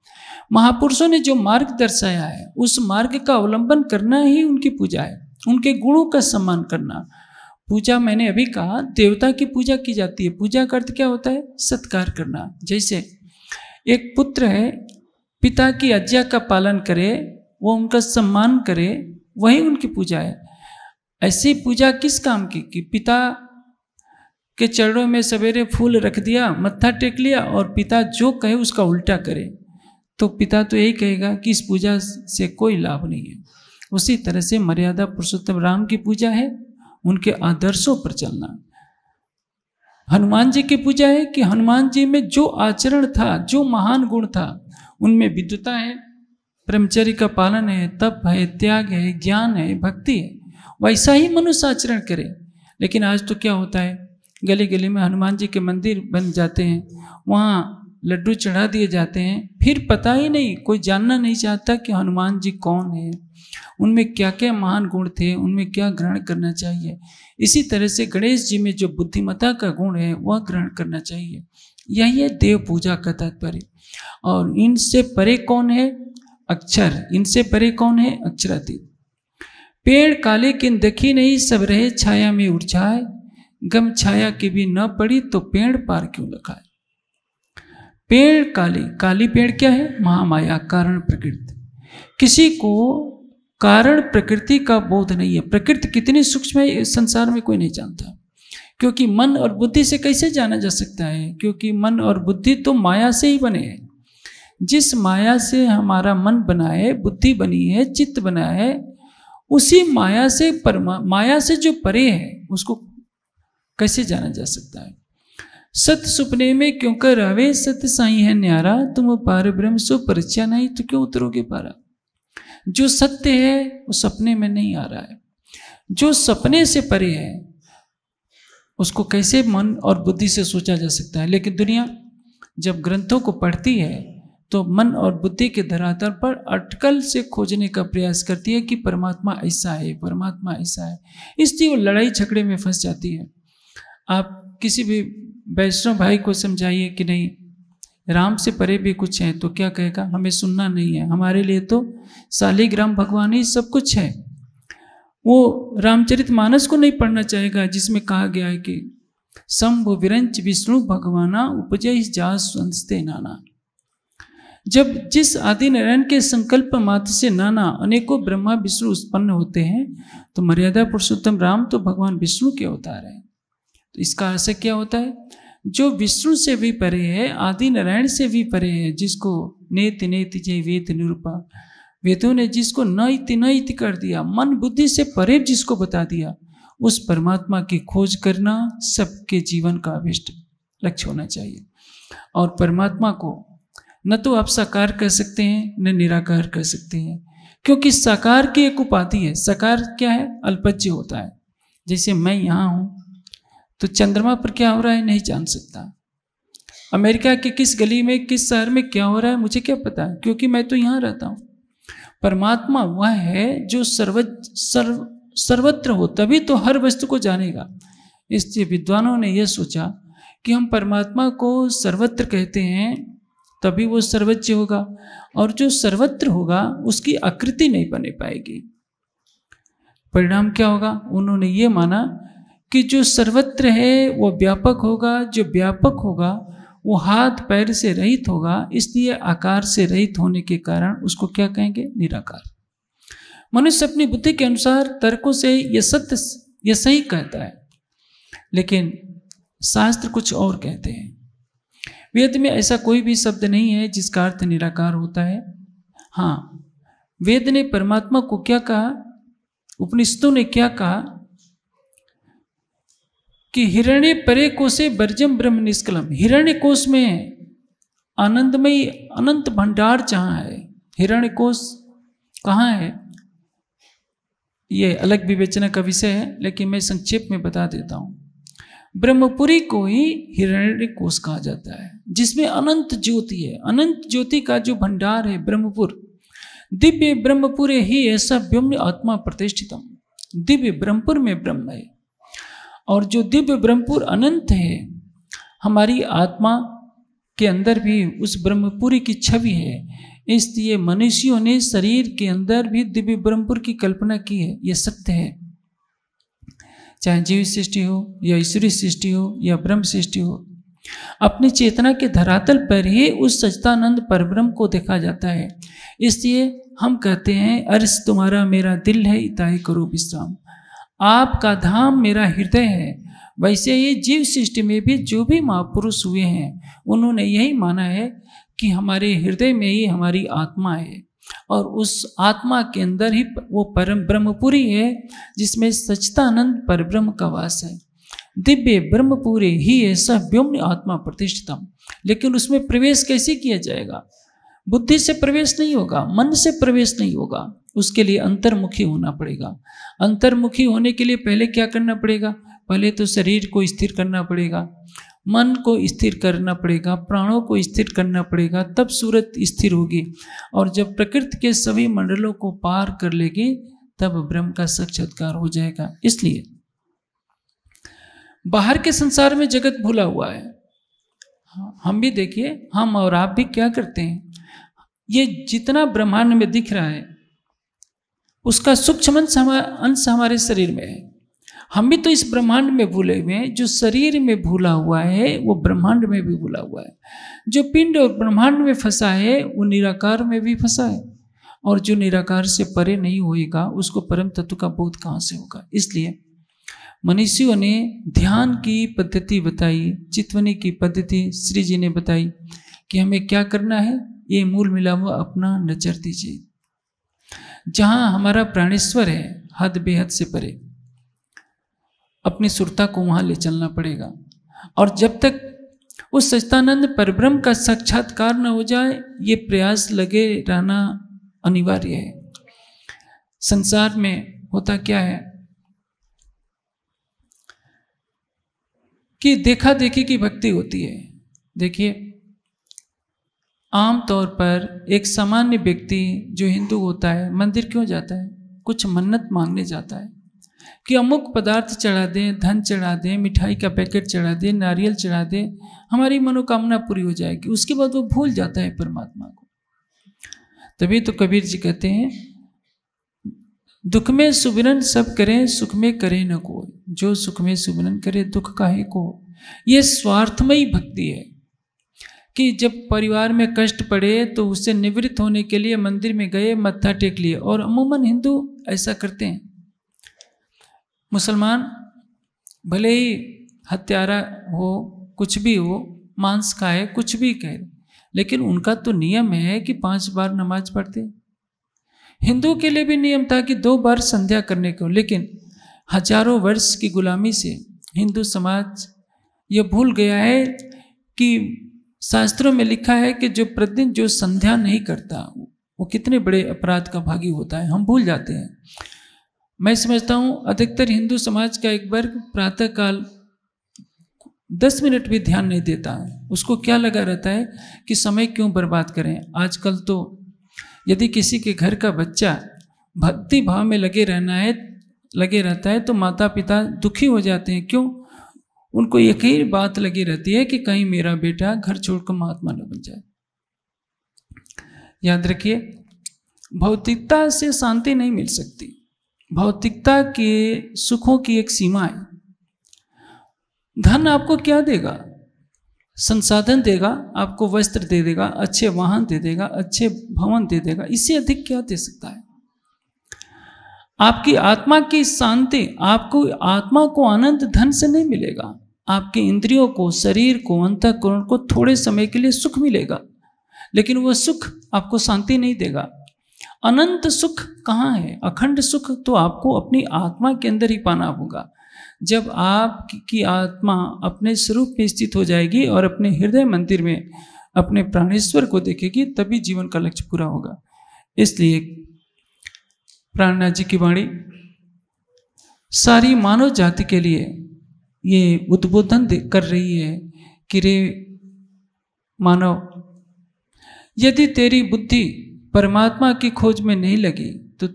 S1: महापुरुषों ने जो मार्ग दर्शाया है उस मार्ग का अवलंबन करना ही उनकी पूजा है, उनके गुणों का सम्मान करना। पूजा मैंने अभी कहा देवता की पूजा की जाती है। पूजा का अर्थ क्या होता है? सत्कार करना। जैसे एक पुत्र है, पिता की आज्ञा का पालन करे, वो उनका सम्मान करे, वही उनकी पूजा है। ऐसी पूजा किस काम की कि पिता के चरणों में सवेरे फूल रख दिया, मत्था टेक लिया और पिता जो कहे उसका उल्टा करे, तो पिता तो यही कहेगा कि इस पूजा से कोई लाभ नहीं है। उसी तरह से मर्यादा पुरुषोत्तम राम की पूजा है, उनके आदर्शों पर चलना। हनुमान जी की पूजा है कि हनुमान जी में जो आचरण था, जो महान गुण था, उनमें विद्वता है, ब्रह्मचर्य का पालन है, तप है, त्याग है, ज्ञान है, भक्ति है। वैसा ही मनुष्य आचरण करे। लेकिन आज तो क्या होता है, गली गली में हनुमान जी के मंदिर बन जाते हैं, वहाँ लड्डू चढ़ा दिए जाते हैं, फिर पता ही नहीं, कोई जानना नहीं चाहता कि हनुमान जी कौन है, उनमें क्या क्या महान गुण थे, उनमें क्या ग्रहण करना चाहिए। इसी तरह से गणेश जी में जो बुद्धिमत्ता का गुण है वह ग्रहण करना चाहिए। यही है देव पूजा का तात्पर्य। और इनसे परे कौन है? अक्षर। इनसे परे कौन है? अक्षरातीत। पेड़ काले किन देखी नहीं, सब रहे छाया में उलझाए, गम छाया की भी न पड़ी तो पेड़ पार क्यों लखाए। पेड़ काली, काली पेड़ क्या है? महामाया, कारण प्रकृति। किसी को कारण प्रकृति का बोध नहीं है। प्रकृति कितनी सूक्ष्म है इस संसार में कोई नहीं जानता, क्योंकि मन और बुद्धि से कैसे जाना जा सकता है? क्योंकि मन और बुद्धि तो माया से ही बने हैं। जिस माया से हमारा मन बना है, बुद्धि बनी है, चित्त बना है, उसी माया से माया से जो परे है उसको कैसे जाना जा सकता है? सत्य सुपने में क्यों कर आवे, सत्य साई है न्यारा, तुम पार ब्रह्म सो परिचय नहीं तो क्यों उतरोगे पारा। जो सत्य है वो सपने में नहीं आ रहा है, जो सपने से परे है उसको कैसे मन और बुद्धि से सोचा जा सकता है। लेकिन दुनिया जब ग्रंथों को पढ़ती है तो मन और बुद्धि के धरातल पर अटकल से खोजने का प्रयास करती है कि परमात्मा ऐसा है, परमात्मा ऐसा है। इसलिए वो लड़ाई झगड़े में फंस जाती है। आप किसी भी वैष्णव भाई को समझाइए कि नहीं राम से परे भी कुछ है, तो क्या कहेगा? हमें सुनना नहीं है, हमारे लिए तो शालिग्राम भगवान ही सब कुछ है। वो रामचरितमानस को नहीं पढ़ना चाहेगा जिसमें कहा गया है कि शंभु विरंच विष्णु भगवाना उपजय जास संस्ते नाना। जब जिस आदि नारायण के संकल्प मात्र से नाना अनेकों ब्रह्मा विष्णु उत्पन्न होते हैं, तो मर्यादा पुरुषोत्तम राम तो भगवान विष्णु के अवतार हैं। तो इसका अर्थ क्या होता है? जो विष्णु से भी परे है, आदि नारायण से भी परे है, जिसको नेति नेति जय वेद निरूपा, वेदों ने जिसको न इति कर दिया, मन बुद्धि से परे जिसको बता दिया, उस परमात्मा की खोज करना सबके जीवन का अभिष्ट लक्ष्य होना चाहिए। और परमात्मा को न तो आप साकार कर सकते हैं न निराकार कर सकते हैं, क्योंकि साकार की एक उपाधि है। साकार क्या है? अल्पज्य होता है। जैसे मैं यहाँ हूँ तो चंद्रमा पर क्या हो रहा है नहीं जान सकता। अमेरिका के किस गली में किस शहर में क्या हो रहा है मुझे क्या पता है, क्योंकि मैं तो यहाँ रहता हूँ। परमात्मा वह है जो सर्वत्र हो, तभी तो हर वस्तु को जानेगा। इसलिए विद्वानों ने यह सोचा कि हम परमात्मा को सर्वत्र कहते हैं तभी वो सर्वज्ञ होगा, और जो सर्वत्र होगा उसकी आकृति नहीं बने पाएगी। परिणाम क्या होगा? उन्होंने ये माना कि जो सर्वत्र है वो व्यापक होगा, जो व्यापक होगा वो हाथ पैर से रहित होगा, इसलिए आकार से रहित होने के कारण उसको क्या कहेंगे? निराकार। मनुष्य अपनी बुद्धि के अनुसार तर्कों से ये सत्य, ये सही कहता है, लेकिन शास्त्र कुछ और कहते हैं। वेद में ऐसा कोई भी शब्द नहीं है जिसका अर्थ निराकार होता है। हाँ, वेद ने परमात्मा को क्या कहा, उपनिषदों ने क्या कहा कि हिरण्य परे कोशे वर्जम ब्रह्म निष्कलम। हिरण्य कोश में आनंदमयी अनंत भंडार जहाँ है, हिरण्य कोश कहाँ है, ये अलग विवेचना का विषय है, लेकिन मैं संक्षेप में बता देता हूँ। ब्रह्मपुरी को ही हिरण्य कोश कहा जाता है, जिसमें अनंत ज्योति है। अनंत ज्योति का जो भंडार है ब्रह्मपुर, दिव्य ब्रह्मपुरे ही ऐसा व्योम्य आत्मा प्रतिष्ठितम। दिव्य ब्रह्मपुर में ब्रह्म है, और जो दिव्य ब्रह्मपुर अनंत है, हमारी आत्मा के अंदर भी उस ब्रह्मपुरी की छवि है। इसलिए मनुष्यों ने शरीर के अंदर भी दिव्य ब्रह्मपुर की कल्पना की है। यह सत्य है, चाहे जीव सृष्टि हो या ईश्वरीय सृष्टि हो या ब्रह्म सृष्टि हो। अपनी चेतना के धरातल पर ही उस सच्चिदानंद परब्रह्म को देखा जाता है। इसलिए हम कहते हैं, अर्श तुम्हारा मेरा दिल है, इताई करो विश्राम। आपका धाम मेरा हृदय है। वैसे ही जीव सृष्टि में भी जो भी महापुरुष हुए हैं, उन्होंने यही माना है कि हमारे हृदय में ही हमारी आत्मा है, और उस आत्मा के अंदर ही वो परम ब्रह्मपुरी है, जिसमें सच्चिदानंद परब्रह्म का वास है। दिव्य ब्रह्मपुरी ही ऐसा व्योम्य आत्मा प्रतिष्ठितम। लेकिन उसमें प्रवेश कैसे किया जाएगा? बुद्धि से प्रवेश नहीं होगा, मन से प्रवेश नहीं होगा, उसके लिए अंतर्मुखी होना पड़ेगा। अंतर्मुखी होने के लिए पहले क्या करना पड़ेगा? पहले तो शरीर को स्थिर करना पड़ेगा, मन को स्थिर करना पड़ेगा, प्राणों को स्थिर करना पड़ेगा, तब सूरत स्थिर होगी। और जब प्रकृति के सभी मंडलों को पार कर लेगी, तब ब्रह्म का साक्षात्कार हो जाएगा। इसलिए बाहर के संसार में जगत भूला हुआ है। हम भी देखिए, हम और आप भी क्या करते हैं, ये जितना ब्रह्मांड में दिख रहा है उसका सूक्ष्म अंश हमारे शरीर में है। हम भी तो इस ब्रह्मांड में भूले हुए हैं। जो शरीर में भूला हुआ है वो ब्रह्मांड में भी भूला हुआ है। जो पिंड और ब्रह्मांड में फंसा है वो निराकार में भी फंसा है, और जो निराकार से परे नहीं होएगा उसको परम तत्व का बोध कहाँ से होगा? इसलिए मनीषियों ने ध्यान की पद्धति बताई, चितवनी की पद्धति श्री जी ने बताई कि हमें क्या करना है। ये मूल मिला हुआ अपना नजर दीजिए, जहाँ हमारा प्राणेश्वर है हद बेहद से परे, अपनी सुरता को वहाँ ले चलना पड़ेगा। और जब तक उस सच्चिदानंद परब्रह्म का साक्षात्कार न हो जाए, ये प्रयास लगे रहना अनिवार्य है। संसार में होता क्या है कि देखा देखी की भक्ति होती है। देखिए, आम तौर पर एक सामान्य व्यक्ति जो हिंदू होता है मंदिर क्यों जाता है? कुछ मन्नत मांगने जाता है कि अमुक पदार्थ चढ़ा दें, धन चढ़ा दें, मिठाई का पैकेट चढ़ा दें, नारियल चढ़ा दें, हमारी मनोकामना पूरी हो जाएगी। उसके बाद वो भूल जाता है परमात्मा को। तभी तो कबीर जी कहते हैं, दुख में सुमिरन सब करें, सुख में करे न कोई, जो सुख में सुमिरन करे दुख काहे को। ये स्वार्थमयी भक्ति है कि जब परिवार में कष्ट पड़े तो उससे निवृत्त होने के लिए मंदिर में गए, मत्था टेक लिए। और अमूमन हिंदू ऐसा करते हैं। मुसलमान भले ही हत्यारा हो, कुछ भी हो, मांस खाए, कुछ भी कहे, लेकिन उनका तो नियम है कि 5 बार नमाज पढ़ते। हिंदू के लिए भी नियम था कि 2 बार संध्या करने को, लेकिन हजारों वर्ष की गुलामी से हिंदू समाज ये भूल गया है कि शास्त्रों में लिखा है कि जो प्रतिदिन जो संध्या नहीं करता वो कितने बड़े अपराध का भागी होता है। हम भूल जाते हैं। मैं समझता हूँ अधिकतर हिंदू समाज का एक वर्ग प्रातःकाल 10 मिनट भी ध्यान नहीं देता है। उसको क्या लगा रहता है कि समय क्यों बर्बाद करें। आजकल तो यदि किसी के घर का बच्चा भक्ति भाव में लगे रहता है तो माता पिता दुखी हो जाते हैं। क्यों? उनको एक ही बात लगी रहती है कि कहीं मेरा बेटा घर छोड़कर महात्मा न बन जाए। याद रखिए, भौतिकता से शांति नहीं मिल सकती। भौतिकता के सुखों की एक सीमा है। धन आपको क्या देगा? संसाधन देगा, आपको वस्त्र दे देगा, अच्छे वाहन दे देगा, अच्छे भवन दे देगा, इससे अधिक क्या दे सकता है? आपकी आत्मा की शांति, आपको आत्मा को आनंद धन से नहीं मिलेगा। आपके इंद्रियों को, शरीर को, अंतःकरण को थोड़े समय के लिए सुख मिलेगा, लेकिन वह सुख आपको शांति नहीं देगा। अनंत सुख कहाँ है? अखंड सुख तो आपको अपनी आत्मा के अंदर ही पाना होगा। जब आपकी आत्मा अपने स्वरूप में स्थित हो जाएगी और अपने हृदय मंदिर में अपने प्राणेश्वर को देखेगी, तभी जीवन का लक्ष्य पूरा होगा। इसलिए प्राणनाथ जी की वाणी सारी मानव जाति के लिए ये उद्बोधन कर रही है कि रे मानव, यदि तेरी बुद्धि परमात्मा की खोज में नहीं लगी तो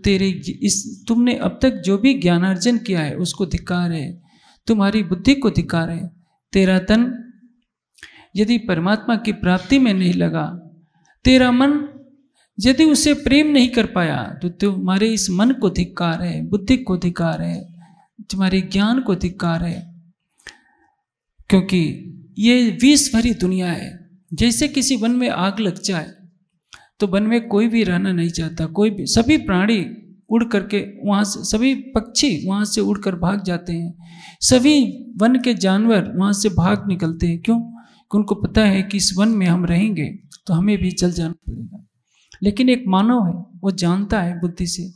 S1: तुमने अब तक जो भी ज्ञानार्जन किया है उसको धिक्कार है, तुम्हारी बुद्धि को धिक्कार है। तेरा तन यदि परमात्मा की प्राप्ति में नहीं लगा, तेरा मन यदि उसे प्रेम नहीं कर पाया, तो तुम्हारे इस मन को धिक्कार है, बुद्धि को धिक्कार है, तुम्हारे ज्ञान को धिक्कार है। क्योंकि ये विष भरी दुनिया है। जैसे किसी वन में आग लग जाए तो वन में कोई भी रहना नहीं चाहता, कोई भी, सभी प्राणी उड़ करके वहाँ से, सभी पक्षी वहाँ से उड़कर भाग जाते हैं, सभी वन के जानवर वहाँ से भाग निकलते हैं। क्यों? क्योंकि उनको पता है कि इस वन में हम रहेंगे तो हमें भी चल जाना पड़ेगा। लेकिन एक मानव है, वो जानता है बुद्धि से,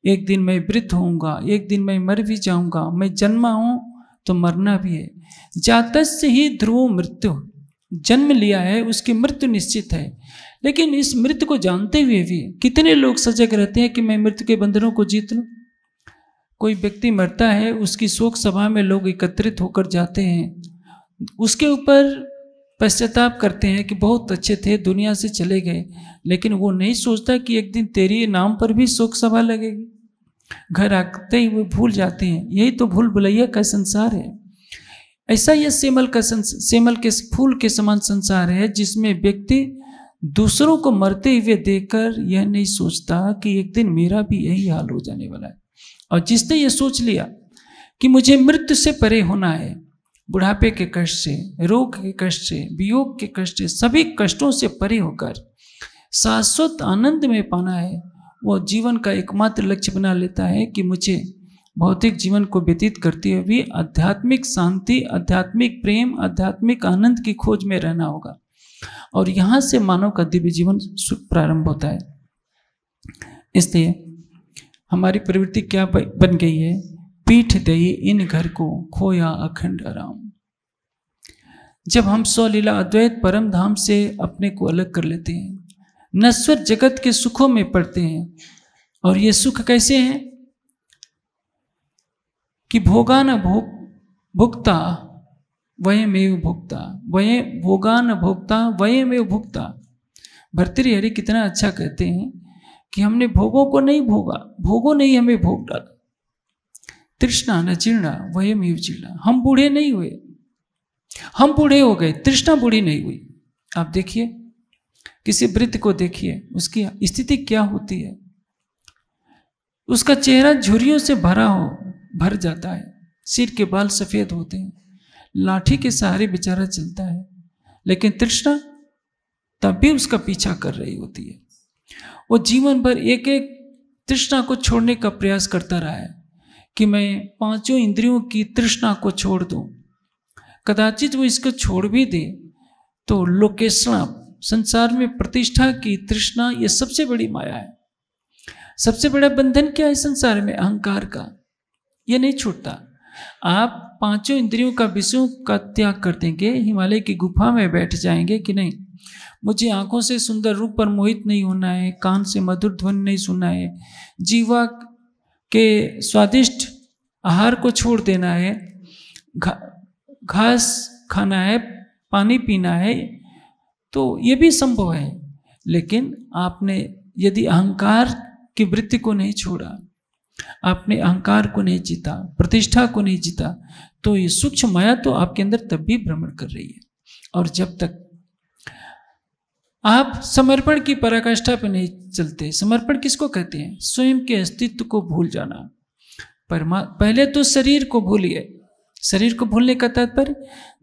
S1: एक दिन मैं वृद्ध होऊंगा, एक दिन मैं मर भी जाऊंगा, मैं जन्मा हूँ तो मरना भी है। जातस्य ही ध्रुवो मृत्यु, जन्म लिया है उसकी मृत्यु निश्चित है। लेकिन इस मृत्यु को जानते हुए भी कितने लोग सजग रहते हैं कि मैं मृत्यु के बंधनों को जीत लूं। कोई व्यक्ति मरता है, उसकी शोक सभा में लोग एकत्रित होकर जाते हैं, उसके ऊपर पश्चाताप करते हैं कि बहुत अच्छे थे, दुनिया से चले गए। लेकिन वो नहीं सोचता कि एक दिन तेरी नाम पर भी शोक सभा लगेगी। घर आते ही वो भूल जाते हैं। यही तो भूल भुलैया का संसार है। ऐसा यह सेमल के फूल के समान संसार है, जिसमें व्यक्ति दूसरों को मरते हुए देखकर यह नहीं सोचता कि एक दिन मेरा भी यही हाल हो जाने वाला है। और जिसने ये सोच लिया कि मुझे मृत्यु से परे होना है, बुढ़ापे के कष्ट से, रोग के कष्ट से, वियोग के कष्ट से, सभी कष्टों से परे होकर शाश्वत आनंद में पाना है, वो जीवन का एकमात्र लक्ष्य बना लेता है कि मुझे भौतिक जीवन को व्यतीत करते हुए भी आध्यात्मिक शांति, आध्यात्मिक प्रेम, आध्यात्मिक आनंद की खोज में रहना होगा। और यहाँ से मानव का दिव्य जीवन प्रारंभ होता है। इसलिए हमारी प्रवृत्ति क्या बन गई है? पीठ दई इन घर को खोया अखंड आराम। जब हम स्वलीला अद्वैत परम धाम से अपने को अलग कर लेते हैं, नश्वर जगत के सुखों में पड़ते हैं। और ये सुख कैसे हैं कि भोगान भुक्ता वयमेव भुक्ता, वय भोगान भोक्ता वयमेव भुक्ता। भर्तृहरि कितना अच्छा कहते हैं कि हमने भोगों को नहीं भोगा, भोगों ने ही हमें भोग डाला। तृष्णा न जीर्णा वयमेव जीर्णा। हम बूढ़े नहीं हुए, हम बूढ़े हो गए, तृष्णा बूढ़ी नहीं हुई। आप देखिए, किसी वृद्ध को देखिए, उसकी स्थिति क्या होती है। उसका चेहरा झुर्रियों से भर जाता है, सिर के बाल सफेद होते हैं, लाठी के सहारे बेचारा चलता है, लेकिन तृष्णा तब भी उसका पीछा कर रही होती है। वो जीवन भर एक एक तृष्णा को छोड़ने का प्रयास करता रहा है कि मैं पांचों इंद्रियों की तृष्णा को छोड़ दूं। कदाचित वो इसको छोड़ भी दे तो लोकेशना, संसार में प्रतिष्ठा की तृष्णा, ये सबसे बड़ी माया है। सबसे बड़ा बंधन क्या है संसार में? अहंकार का। ये नहीं छूटता। आप पांचों इंद्रियों का विषयों का त्याग कर देंगे, हिमालय की गुफा में बैठ जाएंगे कि नहीं, मुझे आंखों से सुंदर रूप पर मोहित नहीं होना है, कान से मधुर ध्वनि नहीं सुनना है, जीवा के स्वादिष्ट आहार को छोड़ देना है, घास खाना है, पानी पीना है, तो ये भी संभव है। लेकिन आपने यदि अहंकार की वृत्ति को नहीं छोड़ा, आपने अहंकार को नहीं जीता, प्रतिष्ठा को नहीं जीता, तो ये सूक्ष्म माया तो आपके अंदर तब भी भ्रमण कर रही है। और जब तक आप समर्पण की पराकाष्ठा पर नहीं चलते, समर्पण किसको कहते हैं? स्वयं के अस्तित्व को भूल जाना। पहले तो शरीर को भूलिए, शरीर को भूलने का तात्पर्य,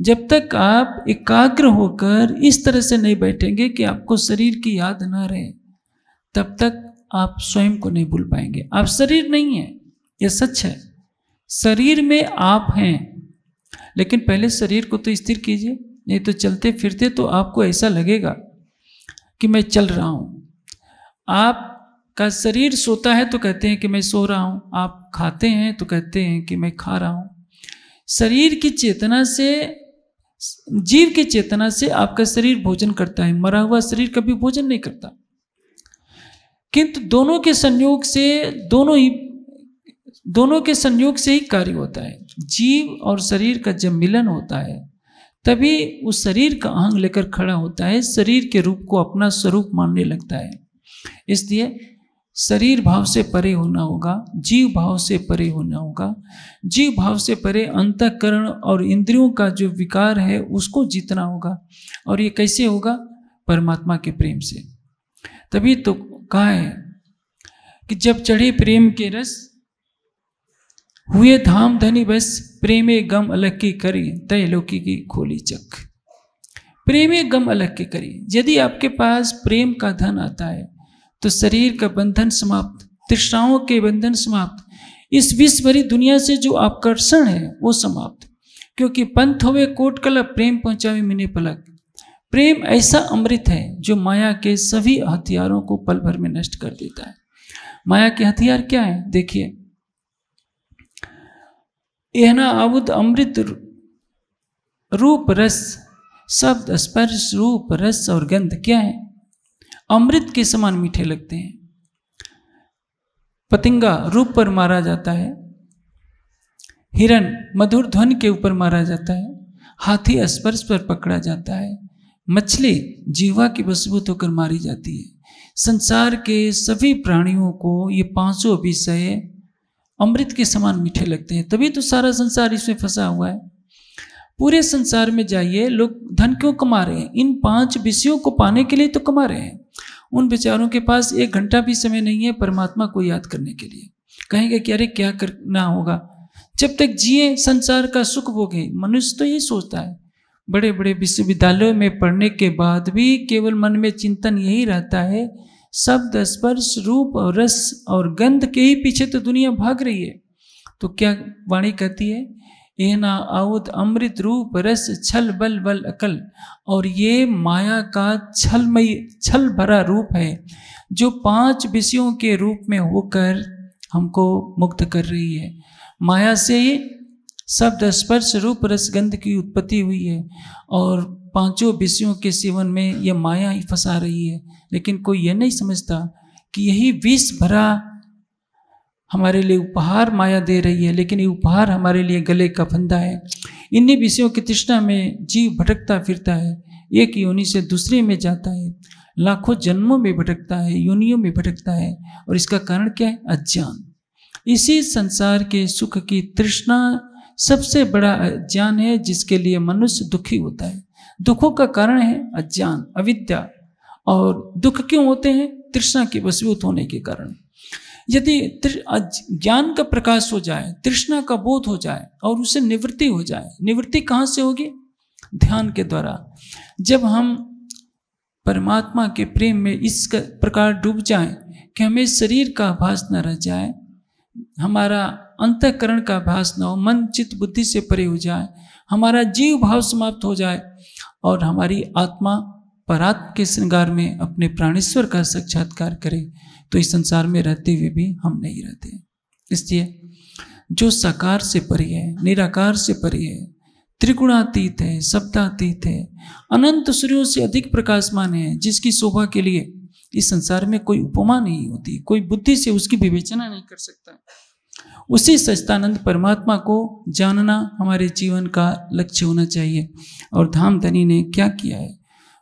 S1: जब तक आप एकाग्र होकर इस तरह से नहीं बैठेंगे कि आपको शरीर की याद ना रहे, तब तक आप स्वयं को नहीं भूल पाएंगे। आप शरीर नहीं है, यह सच है। शरीर में आप हैं, लेकिन पहले शरीर को तो स्थिर कीजिए, नहीं तो चलते फिरते तो आपको ऐसा लगेगा कि मैं चल रहा हूँ। आपका शरीर सोता है तो कहते हैं कि मैं सो रहा हूँ, आप खाते हैं तो कहते हैं कि मैं खा रहा हूँ। शरीर की चेतना से, जीव की चेतना से आपका शरीर भोजन करता है, मरा हुआ शरीर कभी भोजन नहीं करता। किंतु दोनों के संयोग से ही कार्य होता है। जीव और शरीर का जब मिलन होता है तभी उस शरीर का अहंग लेकर खड़ा होता है, शरीर के रूप को अपना स्वरूप मानने लगता है। इसलिए शरीर भाव से परे होना होगा, जीव भाव से परे होना होगा। जीव भाव से परे अंतःकरण और इंद्रियों का जो विकार है उसको जीतना होगा। और ये कैसे होगा? परमात्मा के प्रेम से। तभी तो कहा है कि जब चढ़े प्रेम के रस, हुए धाम धनी बस, प्रेमे गम अलग की करी, तय लोकी की खोली चक। प्रेमे गम अलग की करी। यदि आपके पास प्रेम का धन आता है तो शरीर का बंधन समाप्त, तृष्णाओं के बंधन समाप्त, इस विश्व भरी दुनिया से जो आकर्षण है वो समाप्त। क्योंकि पंथ होवे कोट कलप, प्रेम पहुंचावे मिने पलक। प्रेम ऐसा अमृत है जो माया के सभी हथियारों को पल भर में नष्ट कर देता है। माया के हथियार क्या है? देखिए, एहना आबुद अमृत रूप रस, शब्द स्पर्श रूप रस और गंध क्या है? अमृत के समान मीठे लगते हैं। पतंगा रूप पर मारा जाता है, हिरण मधुर ध्वनि के ऊपर मारा जाता है, हाथी स्पर्श पर पकड़ा जाता है, मछली जीवा की वशीभूत होकर मारी जाती है। संसार के सभी प्राणियों को ये पांचों विषय अमृत के समान मीठे लगते हैं। तभी तो सारा संसार इसमें फंसा हुआ है। पूरे संसार में जाइए, लोग धन क्यों कमा रहे हैं? इन 5 विषयों को पाने के लिए तो कमा रहे हैं। उन बेचारों के पास 1 घंटा भी समय नहीं है परमात्मा को याद करने के लिए। कहेंगे कि अरे क्या करना होगा, जब तक जिए संसार का सुख भोगे। मनुष्य तो यही सोचता है। बड़े बड़े विश्वविद्यालयों में पढ़ने के बाद भी केवल मन में चिंतन यही रहता है, शब्द स्पर्श रूप और रस और गंध के ही पीछे तो दुनिया भाग रही है। तो क्या वाणी कहती है? एना आउद अमृत रूप रस छल बल बल अकल। और ये माया का छलमयी छल भरा रूप है जो 5 विषयों के रूप में होकर हमको मुक्त कर रही है। माया से ही शब्द स्पर्श रूप रस गंध की उत्पत्ति हुई है और 5 विषयों के सेवन में यह माया ही फंसा रही है। लेकिन कोई यह नहीं समझता कि यही विष भरा हमारे लिए उपहार माया दे रही है, लेकिन ये उपहार हमारे लिए गले का फंदा है। इन्हीं विषयों की तृष्णा में जीव भटकता फिरता है, एक योनि से दूसरे में जाता है, लाखों जन्मों में भटकता है, योनियों में भटकता है। और इसका कारण क्या है? अज्ञान। इसी संसार के सुख की तृष्णा सबसे बड़ा अज्ञान है, जिसके लिए मनुष्य दुखी होता है। दुखों का कारण है अज्ञान, अविद्या। और दुख क्यों होते हैं? तृष्णा के वशीभूत होने के कारण। यदि ज्ञान का प्रकाश हो जाए, तृष्णा का बोध हो जाए और उससे निवृत्ति हो जाए। निवृत्ति कहाँ से होगी? ध्यान के द्वारा। जब हम परमात्मा के प्रेम में इस प्रकार डूब जाएं कि हमें शरीर का आभास न रह जाए, हमारा अंतःकरण का आभास न हो, मन चित्त बुद्धि से परे हो जाए, हमारा जीव भाव समाप्त हो जाए और हमारी आत्मा परात्म के श्रृंगार में अपने प्राणेश्वर का साक्षात्कार करे, तो इस संसार में रहते हुए भी हम नहीं रहते। इसलिए जो साकार से परे है, निराकार से परे है, त्रिगुणातीत है, शब्दातीत है, अनंत सूर्यों से अधिक प्रकाशमान है, जिसकी शोभा के लिए इस संसार में कोई उपमा नहीं होती, कोई बुद्धि से उसकी विवेचना नहीं कर सकता। उसी सच्चिदानंद परमात्मा को जानना हमारे जीवन का लक्ष्य होना चाहिए। और धाम धनी ने क्या किया है?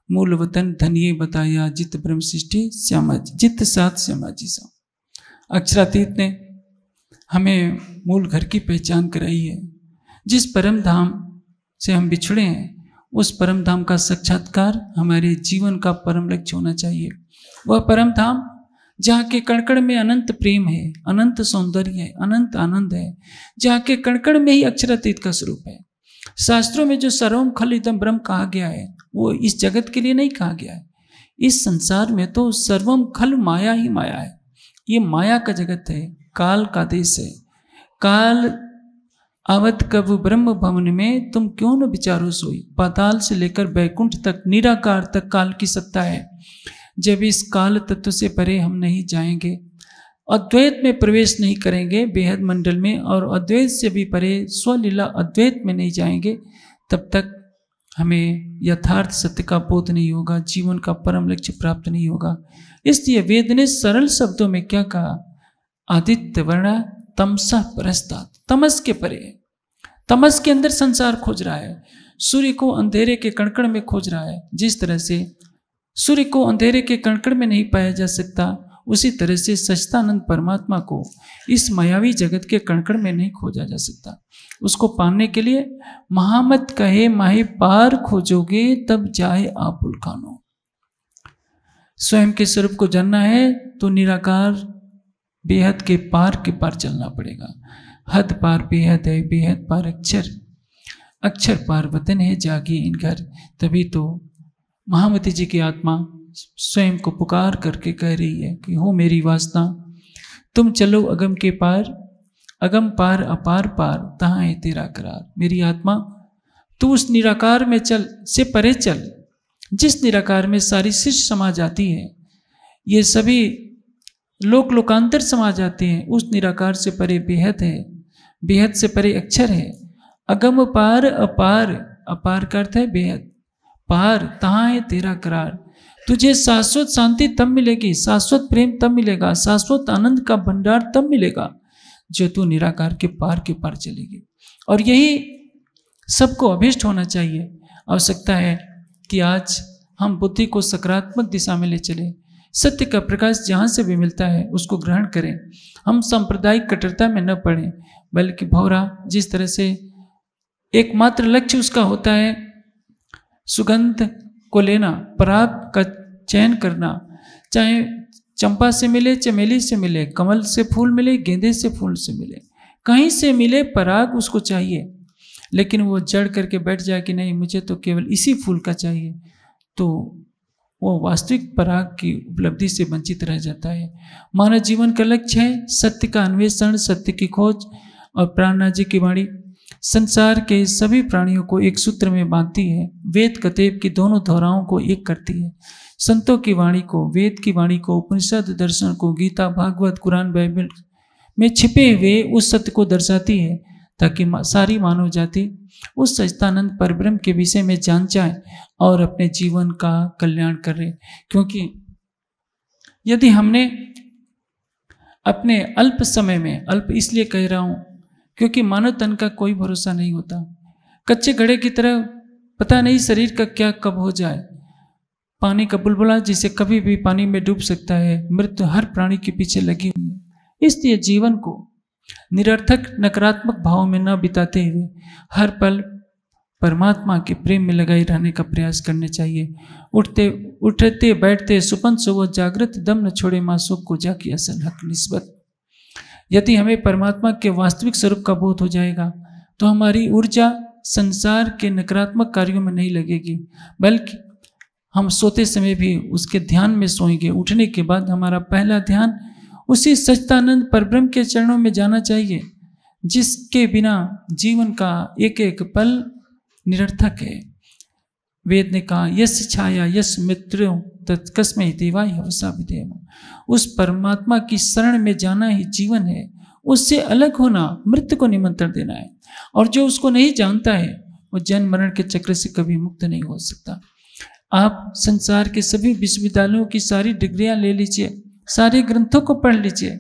S1: मूल वतन धनिये बताया, जित ब्रह्म सृष्टि श्यामा जी, जित साथ श्यामा जी सा। अक्षरातीत ने हमें मूल घर की पहचान कराई है। जिस परम धाम से हम बिछड़े हैं, उस परम धाम का साक्षात्कार हमारे जीवन का परम लक्ष्य होना चाहिए। वह परम धाम जहाँ के कण में अनंत प्रेम है, अनंत सौंदर्य है, अनंत आनंद है, जहाँ के कण में ही अक्षरातीत का स्वरूप है। शास्त्रों में जो सर्वम खल इदम ब्रह्म कहा गया है वो इस जगत के लिए नहीं कहा गया है। इस संसार में तो सर्वम खल माया ही माया है। ये माया का जगत है, काल का देश है। काल आवत कब ब्रह्म भवन में तुम क्यों न विचारो सोई। पाताल से लेकर बैकुंठ तक, निराकार तक काल की सत्ता है। जब इस काल तत्व से परे हम नहीं जाएंगे, अद्वैत में प्रवेश नहीं करेंगे बेहद मंडल में, और अद्वैत से भी परे स्वलीला अद्वैत में नहीं जाएंगे, तब तक हमें यथार्थ सत्य का बोध नहीं होगा, जीवन का परम लक्ष्य प्राप्त नहीं होगा। इसलिए वेद ने सरल शब्दों में क्या कहा, आदित्य वर्णा तमसा परस्तात्, तमस के परे, तमस के अंदर संसार खोज रहा है, सूर्य को अंधेरे के कणकण में खोज रहा है। जिस तरह से सूर्य को अंधेरे के कणकण में नहीं पाया जा सकता, उसी तरह से सच्चिदानंद परमात्मा को इस मायावी जगत के कणकण में नहीं खोजा जा सकता। उसको पाने के लिए महामत कहे माहे पार खोजोगे तब जाए आप उल्खानो। स्वयं के स्वरूप को जानना है तो निराकार बेहद के पार चलना पड़ेगा। हद पार बेहद है, बेहद पार अक्षर, अक्षर पार वतन है जागी इन घर। तभी तो महामती जी की आत्मा स्वयं को पुकार करके कह रही है कि हो मेरी वासना, तुम चलो अगम के पार, अगम पार अपार पार, तहाँ है तेरा करार। मेरी आत्मा तू उस निराकार में चल, से परे चल, जिस निराकार में सारी सृष्टि समा जाती है, ये सभी लोक लोकांतर समा जाते हैं। उस निराकार से परे बेहद है, बेहद से परे अक्षर है। अगम पार अपार, अपार का अर्थ है बेहद, पार तहाँ है तेरा करार। तुझे शाश्वत शांति तब मिलेगी, शाश्वत प्रेम तब मिलेगा, शाश्वत आनंद का भंडार तब मिलेगा जो तू निराकार के पार चलेगी। और यही सबको अभिष्ट होना चाहिए। आवश्यकता है कि आज हम बुद्धि को सकारात्मक दिशा में ले चलें। सत्य का प्रकाश जहाँ से भी मिलता है उसको ग्रहण करें। हम सांप्रदायिक कट्टरता में न पड़ें, बल्कि भौरा जिस तरह से एकमात्र लक्ष्य उसका होता है सुगंध को लेना, पराग का चयन करना, चाहे चंपा से मिले, चमेली से मिले, कमल से फूल मिले, गेंदे से फूल से मिले, कहीं से मिले पराग उसको चाहिए। लेकिन वो जड़ करके बैठ जाए कि नहीं मुझे तो केवल इसी फूल का चाहिए, तो वो वास्तविक पराग की उपलब्धि से वंचित रह जाता है। मानव जीवन का लक्ष्य है सत्य का अन्वेषण, सत्य की खोज। और प्राणनाथ जी की वाणी संसार के सभी प्राणियों को एक सूत्र में बांधती है, वेद कतेब की दोनों धाराओं को एक करती है। संतों की वाणी को, वेद की वाणी को, उपनिषद दर्शन को, गीता भागवत कुरान बाइबल में छिपे हुए उस सत्य को दर्शाती है, ताकि सारी मानव जाति उस सच्चिदानंद परब्रह्म के विषय में जान जाए और अपने जीवन का कल्याण करे। क्योंकि यदि हमने अपने अल्प समय में, अल्प इसलिए कह रहा हूँ क्योंकि मानव तन का कोई भरोसा नहीं होता, कच्चे घड़े की तरह पता नहीं शरीर का क्या कब हो जाए। पानी का बुलबुला जिसे कभी भी पानी में डूब सकता है, मृत्यु हर प्राणी के पीछे लगी हुई है। इसलिए जीवन को निरर्थक नकारात्मक भाव में न बिताते हुए हर पल परमात्मा के प्रेम में लगाए रहने का प्रयास करने चाहिए। उठते बैठते सुपन सोवो जागृत, दम न छोड़े माँ सुख को जाकी असल हक निस्बत। यदि हमें परमात्मा के वास्तविक स्वरूप का बोध हो जाएगा तो हमारी ऊर्जा संसार के नकारात्मक कार्यों में नहीं लगेगी, बल्कि हम सोते समय भी उसके ध्यान में सोएंगे। उठने के बाद हमारा पहला ध्यान उसी सच्चिदानंद परब्रह्म के चरणों में जाना चाहिए, जिसके बिना जीवन का एक एक पल निरर्थक है। वेद ने कहा यस छाया यस मित्रो तत्कस्मै देवाय हवसा विधेम। उस परमात्मा की शरण में जाना ही जीवन है, उससे अलग होना मृत्यु को निमंत्रण देना है। और जो उसको नहीं जानता है वो जन्म मरण के चक्र से कभी मुक्त नहीं हो सकता। आप संसार के सभी विश्वविद्यालयों की सारी डिग्रियां ले लीजिए, सारे ग्रंथों को पढ़ लीजिए,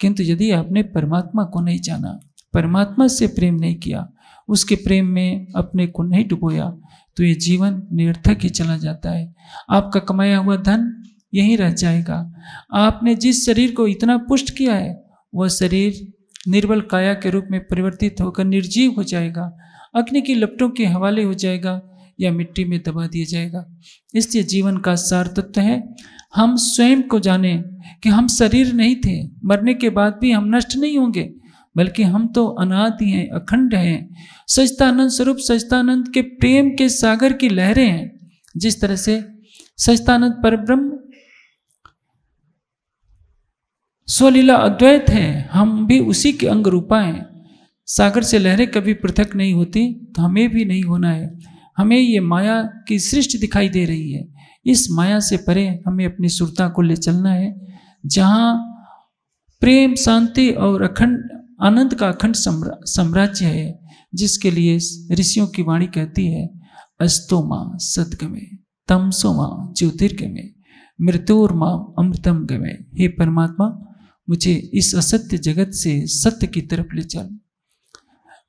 S1: किंतु यदि आपने परमात्मा को नहीं जाना, परमात्मा से प्रेम नहीं किया, उसके प्रेम में अपने को नहीं डुबोया, तो ये जीवन निरर्थक ही चला जाता है। आपका कमाया हुआ धन यहीं रह जाएगा। आपने जिस शरीर को इतना पुष्ट किया है वह शरीर निर्बल काया के रूप में परिवर्तित होकर निर्जीव हो जाएगा, अग्नि की लपटों के हवाले हो जाएगा या मिट्टी में दबा दिया जाएगा। इसलिए जीवन का सार तत्व है हम स्वयं को जाने कि हम शरीर नहीं थे, मरने के बाद भी हम नष्ट नहीं होंगे, बल्कि हम तो अनादि हैं, अखंड हैं, सच्चिदानंद स्वरूप सच्चिदानंद के प्रेम के सागर की लहरें हैं। जिस तरह से सच्चिदानंद परब्रह्म स्वलीला अद्वैत है, हम भी उसी के अंग रूपा हैं। सागर से लहरें कभी पृथक नहीं होती, तो हमें भी नहीं होना है। हमें ये माया की सृष्टि दिखाई दे रही है, इस माया से परे हमें अपनी सुरता को ले चलना है, जहाँ प्रेम, शांति और अखंड आनंद का अखंड साम्राज्य है, जिसके लिए ऋषियों की वाणी कहती है, अस्तो मां सद्गमे तमसो मां ज्योतिर्गमे मृत्युर्मां अमृतम गमे। हे परमात्मा, मुझे इस असत्य जगत से सत्य की तरफ ले चल,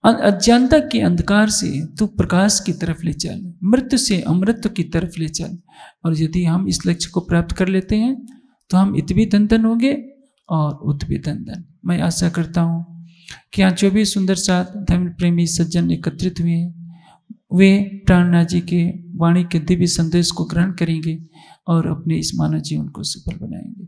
S1: अज्ञानता के अंधकार से तू प्रकाश की तरफ ले चल, मृत्यु से अमृत की तरफ ले चल। और यदि हम इस लक्ष्य को प्राप्त कर लेते हैं तो हम इतवी धन होंगे और उतवी धन। मैं आशा करता हूँ कि यहाँ जो भी सुंदर साथ धर्म प्रेमी सज्जन एकत्रित हुए हैं, वे प्राणनाथ जी के वाणी के दिव्य संदेश को ग्रहण करेंगे और अपने इस मानव जीवन को सफल बनाएंगे।